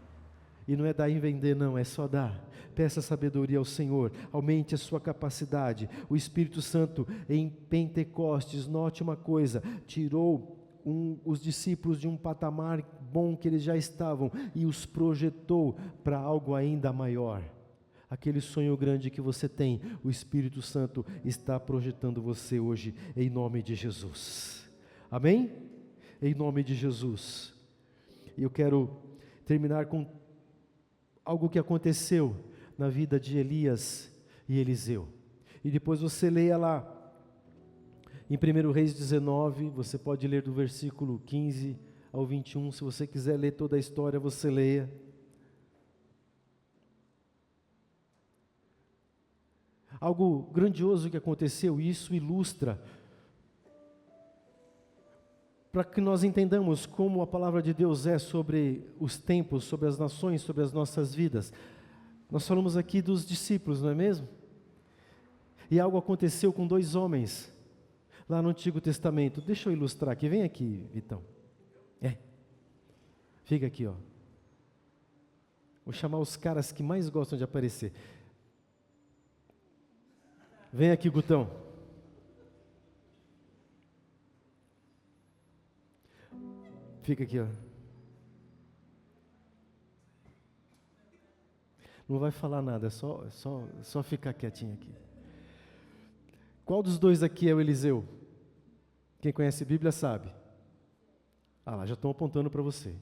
e não é dar e vender não, é só dar. Peça sabedoria ao Senhor, aumente a sua capacidade. O Espírito Santo em Pentecostes, note uma coisa, tirou os discípulos de um patamar bom que eles já estavam e os projetou para algo ainda maior. Aquele sonho grande que você tem, o Espírito Santo está projetando você hoje, em nome de Jesus. Amém? Em nome de Jesus. E eu quero terminar com algo que aconteceu na vida de Elias e Eliseu. E depois você leia lá, em 1 Reis 19, você pode ler do versículo 15 ao 21, se você quiser ler toda a história, você leia. Algo grandioso que aconteceu, e isso ilustra, para que nós entendamos como a palavra de Deus é sobre os tempos, sobre as nações, sobre as nossas vidas. Nós falamos aqui dos discípulos, não é mesmo? E algo aconteceu com 2 homens, lá no Antigo Testamento. Deixa eu ilustrar aqui, vem aqui, Vitão. Fica aqui, ó. Vou chamar os caras que mais gostam de aparecer. Vem aqui, Gutão. Fica aqui, ó. Não vai falar nada, é só ficar quietinho aqui. Qual dos 2 aqui é o Eliseu? Quem conhece a Bíblia sabe. Ah lá, já estão apontando para você.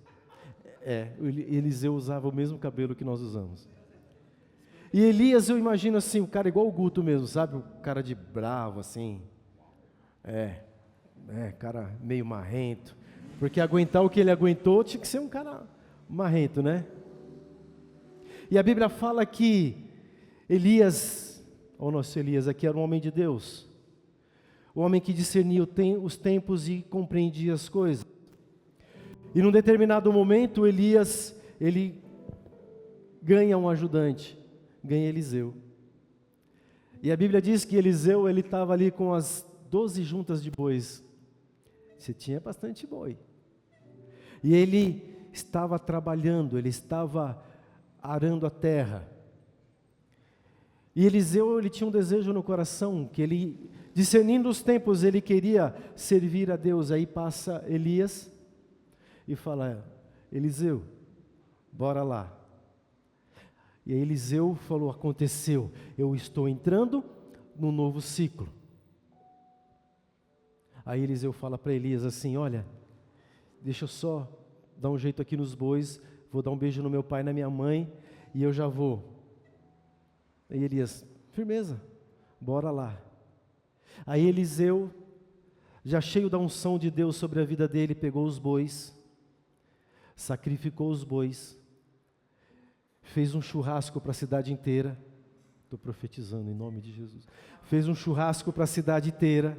O Eliseu usava o mesmo cabelo que nós usamos. E Elias, eu imagino assim, o cara igual o Guto mesmo, sabe? O cara de bravo, assim. Cara meio marrento. Porque aguentar o que ele aguentou, tinha que ser um cara marrento, né? E a Bíblia fala que Elias, o nosso Elias aqui, era um homem de Deus. O homem que discernia os tempos e compreendia as coisas. E num determinado momento, Elias, ele ganha um ajudante, ganha Eliseu. E a Bíblia diz que Eliseu, ele estava ali com as 12 juntas de bois. Você tinha bastante boi. E ele estava trabalhando, ele estava arando a terra. E Eliseu, ele tinha um desejo no coração, que ele, discernindo os tempos, ele queria servir a Deus. Aí passa Elias e fala: Eliseu, bora lá. E aí Eliseu falou: aconteceu, eu estou entrando num novo ciclo. Aí Eliseu fala para Elias assim: olha, deixa eu só dar um jeito aqui nos bois, vou dar um beijo no meu pai e na minha mãe, e eu já vou. Aí Elias: firmeza, bora lá. Aí Eliseu, já cheio da unção de Deus sobre a vida dele, pegou os bois, sacrificou os bois, fez um churrasco para a cidade inteira. Estou profetizando em nome de Jesus. Fez um churrasco para a cidade inteira.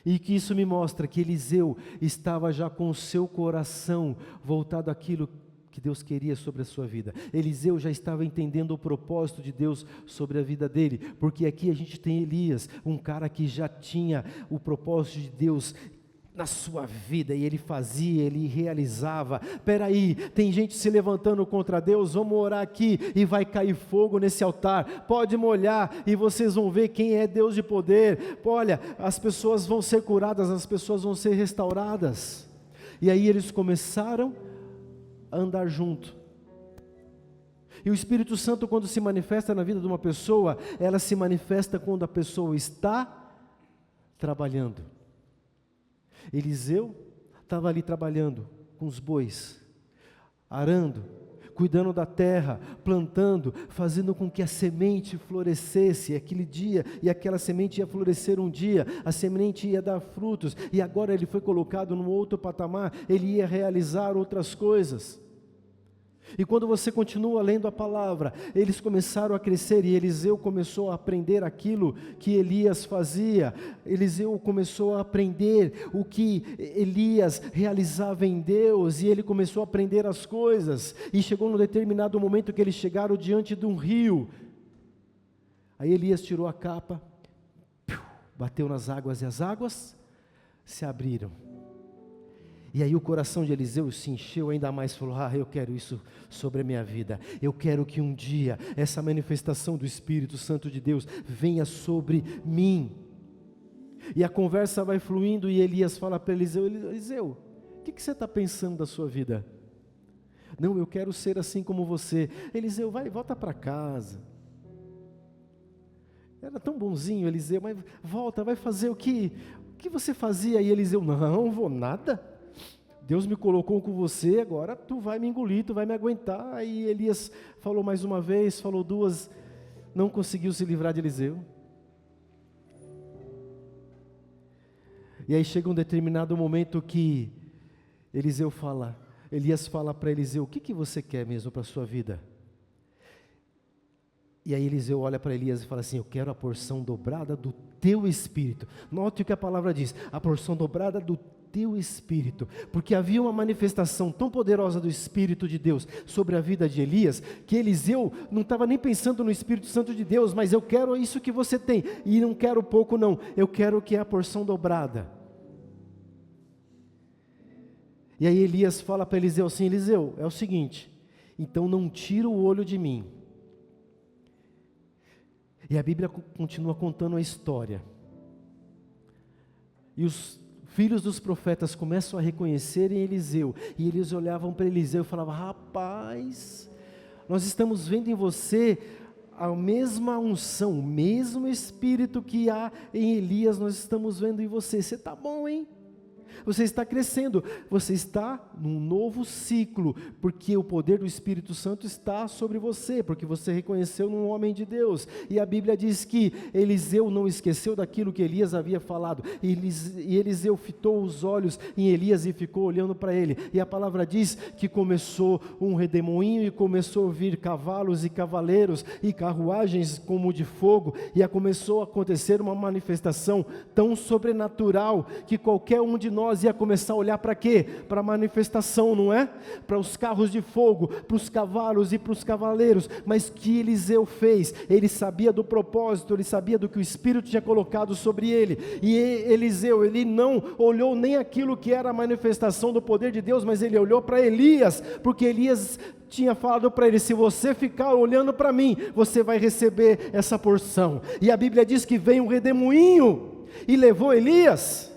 E que isso me mostra que Eliseu estava já com o seu coração voltado àquilo que Deus queria sobre a sua vida. Eliseu já estava entendendo o propósito de Deus sobre a vida dele, porque aqui a gente tem Elias, um cara que já tinha o propósito de Deus na sua vida, e ele fazia, ele realizava. Peraí, tem gente se levantando contra Deus, vamos orar aqui, e vai cair fogo nesse altar, pode molhar, e vocês vão ver quem é Deus de poder. Olha, as pessoas vão ser curadas, as pessoas vão ser restauradas. E aí eles começaram a andar junto. E o Espírito Santo, quando se manifesta na vida de uma pessoa, ela se manifesta quando a pessoa está trabalhando. Eliseu estava ali trabalhando com os bois, arando, cuidando da terra, plantando, fazendo com que a semente florescesse aquele dia, e aquela semente ia florescer um dia, a semente ia dar frutos, e agora ele foi colocado num outro patamar, ele ia realizar outras coisas. E quando você continua lendo a palavra, eles começaram a crescer, e Eliseu começou a aprender aquilo que Elias fazia. Eliseu começou a aprender o que Elias realizava em Deus, e ele começou a aprender as coisas, e chegou num determinado momento que eles chegaram diante de um rio. Aí Elias tirou a capa, bateu nas águas, e as águas se abriram. E aí o coração de Eliseu se encheu ainda mais, falou: eu quero isso sobre a minha vida, eu quero que um dia essa manifestação do Espírito Santo de Deus venha sobre mim. E a conversa vai fluindo, e Elias fala para Eliseu: Eliseu, o que você está pensando da sua vida? Não, eu quero ser assim como você. Eliseu, volta para casa. Era tão bonzinho Eliseu, mas volta, vai fazer o que que você fazia? E Eliseu, não vou nada. Deus me colocou com você, agora tu vai me engolir, tu vai me aguentar. Aí Elias falou mais uma vez, falou duas, não conseguiu se livrar de Eliseu. E aí chega um determinado momento que Elias fala para Eliseu, o que você quer mesmo para a sua vida? E aí Eliseu olha para Elias e fala assim, eu quero a porção dobrada do teu espírito. Note o que a palavra diz, a porção dobrada do teu espírito, porque havia uma manifestação tão poderosa do Espírito de Deus sobre a vida de Elias, que Eliseu não estava nem pensando no Espírito Santo de Deus, mas eu quero isso que você tem, e não quero pouco não, eu quero que é a porção dobrada. E aí Elias fala para Eliseu assim, Eliseu, é o seguinte, então não tira o olho de mim. E a Bíblia continua contando a história. E os filhos dos profetas começam a reconhecerem Eliseu. E eles olhavam para Eliseu e falavam, rapaz, nós estamos vendo em você a mesma unção, o mesmo Espírito que há em Elias, nós estamos vendo em você. Você está bom, hein? Você está crescendo, você está num novo ciclo, porque o poder do Espírito Santo está sobre você, porque você reconheceu num homem de Deus, e a Bíblia diz que Eliseu não esqueceu daquilo que Elias havia falado, e Eliseu fitou os olhos em Elias e ficou olhando para ele, e a palavra diz que começou um redemoinho, e começou a vir cavalos e cavaleiros, e carruagens como de fogo, e começou a acontecer uma manifestação tão sobrenatural, que qualquer um de nós ia começar a olhar para quê? Para a manifestação, não é? Para os carros de fogo, para os cavalos e para os cavaleiros, mas que Eliseu fez? Ele sabia do propósito, ele sabia do que o Espírito tinha colocado sobre ele, e Eliseu, ele não olhou nem aquilo que era a manifestação do poder de Deus, mas ele olhou para Elias, porque Elias tinha falado para ele, se você ficar olhando para mim, você vai receber essa porção, e a Bíblia diz que veio um redemoinho, e levou Elias.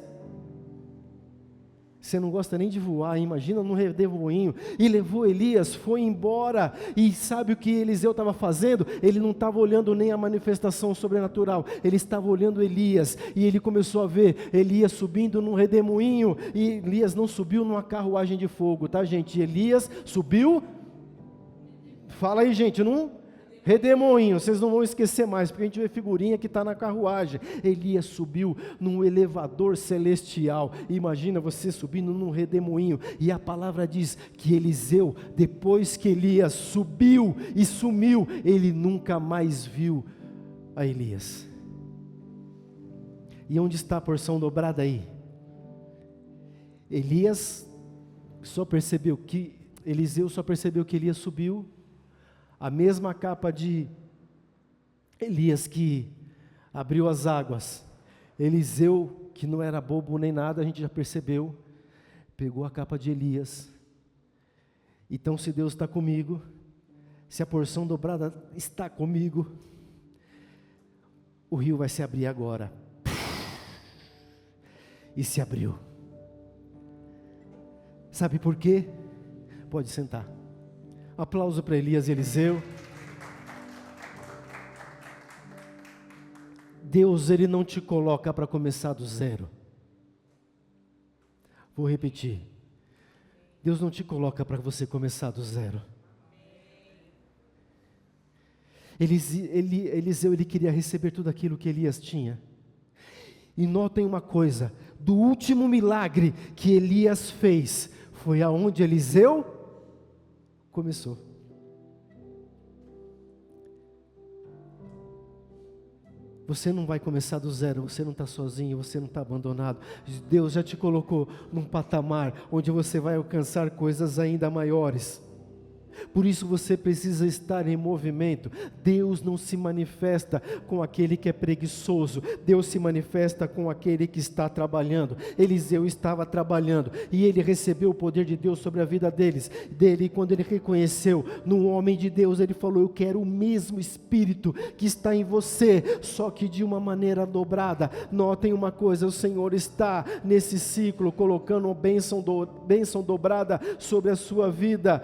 Você não gosta nem de voar, imagina num redemoinho, e levou Elias, foi embora, e sabe o que Eliseu estava fazendo? Ele não estava olhando nem a manifestação sobrenatural, ele estava olhando Elias, e ele começou a ver Elias subindo num redemoinho, e Elias não subiu numa carruagem de fogo, tá gente? Elias subiu, fala aí gente, num redemoinho, vocês não vão esquecer mais, porque a gente vê figurinha que está na carruagem. Elias subiu num elevador celestial. Imagina você subindo num redemoinho, e a palavra diz que Eliseu, depois que Elias subiu e sumiu, ele nunca mais viu a Elias. E onde está a porção dobrada aí? Eliseu só percebeu que Elias subiu. A mesma capa de Elias que abriu as águas, Eliseu, que não era bobo nem nada, a gente já percebeu, pegou a capa de Elias. Então, se Deus está comigo, se a porção dobrada está comigo, o rio vai se abrir agora. E se abriu. Sabe por quê? Pode sentar. Aplauso para Elias e Eliseu. Deus, Ele não te coloca para começar do zero. Vou repetir. Deus não te coloca para você começar do zero. Eliseu, ele queria receber tudo aquilo que Elias tinha. E notem uma coisa, do último milagre que Elias fez, foi aonde Eliseu começou. Você não vai começar do zero, você não está sozinho, você não está abandonado. Deus já te colocou num patamar onde você vai alcançar coisas ainda maiores. Por isso você precisa estar em movimento. Deus não se manifesta com aquele que é preguiçoso. Deus se manifesta com aquele que está trabalhando. Eliseu estava trabalhando e ele recebeu o poder de Deus sobre a vida dele. E quando ele reconheceu no homem de Deus, ele falou: eu quero o mesmo Espírito que está em você, só que de uma maneira dobrada. Notem uma coisa, o Senhor está nesse ciclo colocando uma bênção dobrada sobre a sua vida.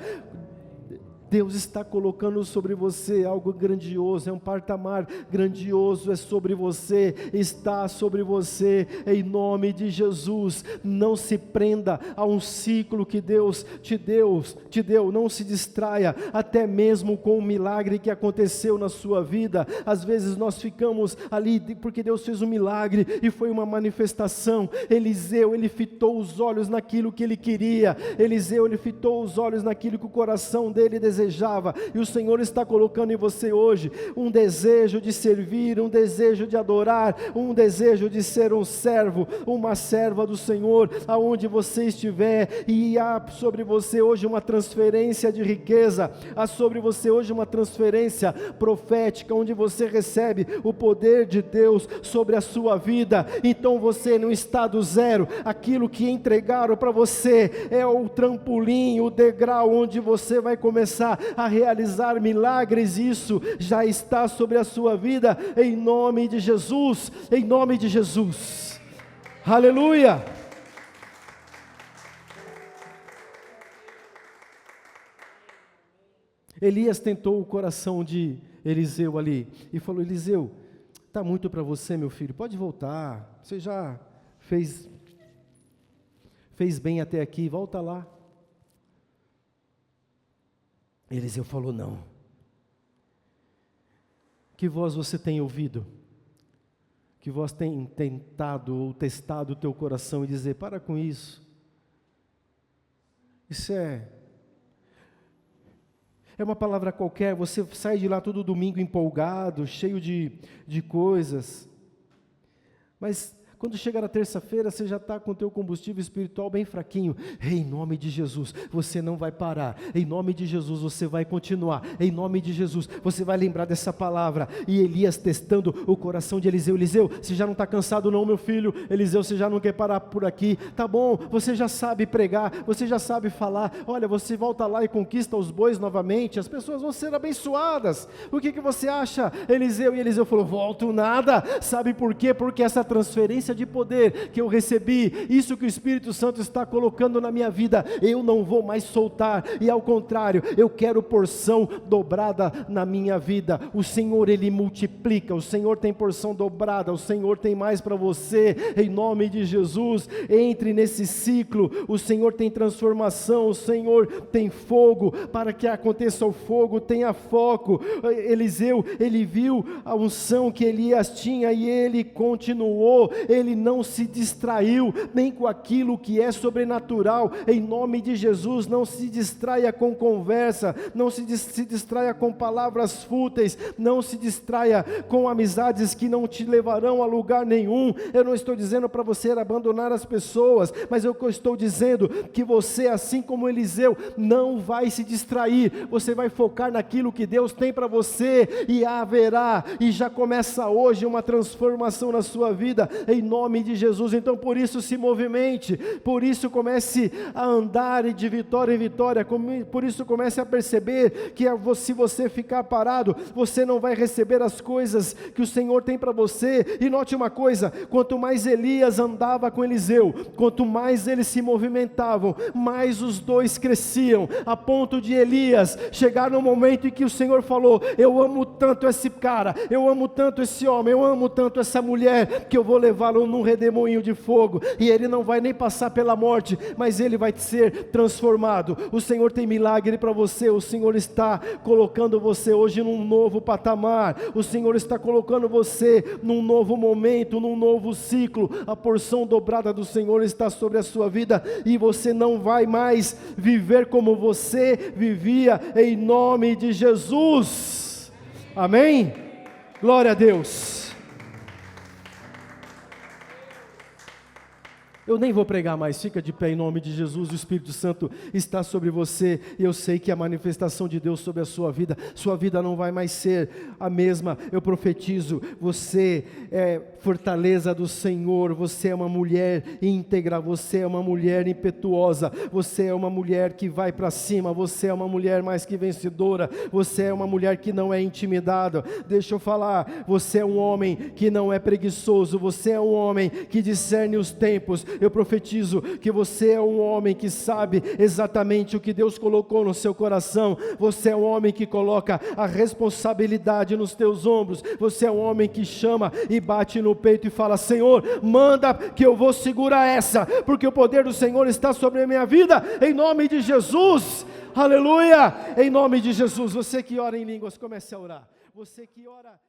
Deus está colocando sobre você algo grandioso, é um patamar grandioso, é sobre você, está sobre você, em nome de Jesus. Não se prenda a um ciclo que Deus te deu, não se distraia, até mesmo com o milagre que aconteceu na sua vida. Às vezes nós ficamos ali, porque Deus fez um milagre, e foi uma manifestação. Eliseu, ele fitou os olhos naquilo que ele queria, Eliseu, ele fitou os olhos naquilo que o coração dele desejava, e o Senhor está colocando em você hoje um desejo de servir, um desejo de adorar, um desejo de ser um servo, uma serva do Senhor, aonde você estiver, e há sobre você hoje uma transferência de riqueza, há sobre você hoje uma transferência profética, onde você recebe o poder de Deus sobre a sua vida. Então você não está do zero, aquilo que entregaram para você é o trampolim, o degrau onde você vai começar a realizar milagres. Isso já está sobre a sua vida, em nome de Jesus, em nome de Jesus, aleluia. Elias tentou o coração de Eliseu ali, e falou: Eliseu, está muito para você, meu filho, pode voltar, você já fez bem até aqui, volta lá. Eliseu falou: não. Que voz você tem ouvido? Que voz tem tentado ou testado o teu coração e dizer: para com isso. Isso é uma palavra qualquer, você sai de lá todo domingo empolgado, cheio de coisas, mas quando chega na terça-feira, você já está com o teu combustível espiritual bem fraquinho. Em nome de Jesus, você não vai parar. Em nome de Jesus, você vai continuar. Em nome de Jesus, você vai lembrar dessa palavra. E Elias testando o coração de Eliseu: Eliseu, você já não está cansado não, meu filho? Eliseu, você já não quer parar por aqui? Tá bom, você já sabe pregar, você já sabe falar. Olha, você volta lá e conquista os bois novamente, as pessoas vão ser abençoadas. O que você acha, Eliseu? E Eliseu falou: volto nada. Sabe por quê? Porque essa transferência de poder que eu recebi, isso que o Espírito Santo está colocando na minha vida, eu não vou mais soltar, e ao contrário, eu quero porção dobrada na minha vida. O Senhor, Ele multiplica, o Senhor tem porção dobrada, o Senhor tem mais para você, em nome de Jesus. Entre nesse ciclo, o Senhor tem transformação, o Senhor tem fogo, para que aconteça o fogo, tenha foco. Eliseu, ele viu a unção que Elias tinha, e ele continuou, ele não se distraiu nem com aquilo que é sobrenatural. Em nome de Jesus, não se distraia com conversa, não se distraia com palavras fúteis, não se distraia com amizades que não te levarão a lugar nenhum. Eu não estou dizendo para você abandonar as pessoas, mas eu estou dizendo que você, assim como Eliseu, não vai se distrair, você vai focar naquilo que Deus tem para você, e haverá, e já começa hoje uma transformação na sua vida, em nome de Jesus. Então por isso se movimente, por isso comece a andar de vitória em vitória, por isso comece a perceber que se você ficar parado, você não vai receber as coisas que o Senhor tem para você. E note uma coisa: quanto mais Elias andava com Eliseu, quanto mais eles se movimentavam, mais os dois cresciam, a ponto de Elias chegar no momento em que o Senhor falou: eu amo tanto esse cara, eu amo tanto esse homem, eu amo tanto essa mulher, que eu vou levá-lo num redemoinho de fogo, e ele não vai nem passar pela morte, mas ele vai ser transformado. O Senhor tem milagre para você, o Senhor está colocando você hoje num novo patamar, o Senhor está colocando você num novo momento, num novo ciclo. A porção dobrada do Senhor está sobre a sua vida, e você não vai mais viver como você vivia, em nome de Jesus, amém? Glória a Deus. Eu nem vou pregar mais, fica de pé em nome de Jesus. O Espírito Santo está sobre você, e eu sei que a manifestação de Deus sobre a sua vida não vai mais ser a mesma. Eu profetizo, você é fortaleza do Senhor, você é uma mulher íntegra, você é uma mulher impetuosa, você é uma mulher que vai para cima, você é uma mulher mais que vencedora, você é uma mulher que não é intimidada. Deixa eu falar, você é um homem que não é preguiçoso, você é um homem que discerne os tempos, eu profetizo que você é um homem que sabe exatamente o que Deus colocou no seu coração. Você é um homem que coloca a responsabilidade nos teus ombros. Você é um homem que chama e bate no peito e fala: Senhor, manda que eu vou segurar essa, porque o poder do Senhor está sobre a minha vida, em nome de Jesus. Aleluia, em nome de Jesus. Você que ora em línguas, comece a orar. Você que ora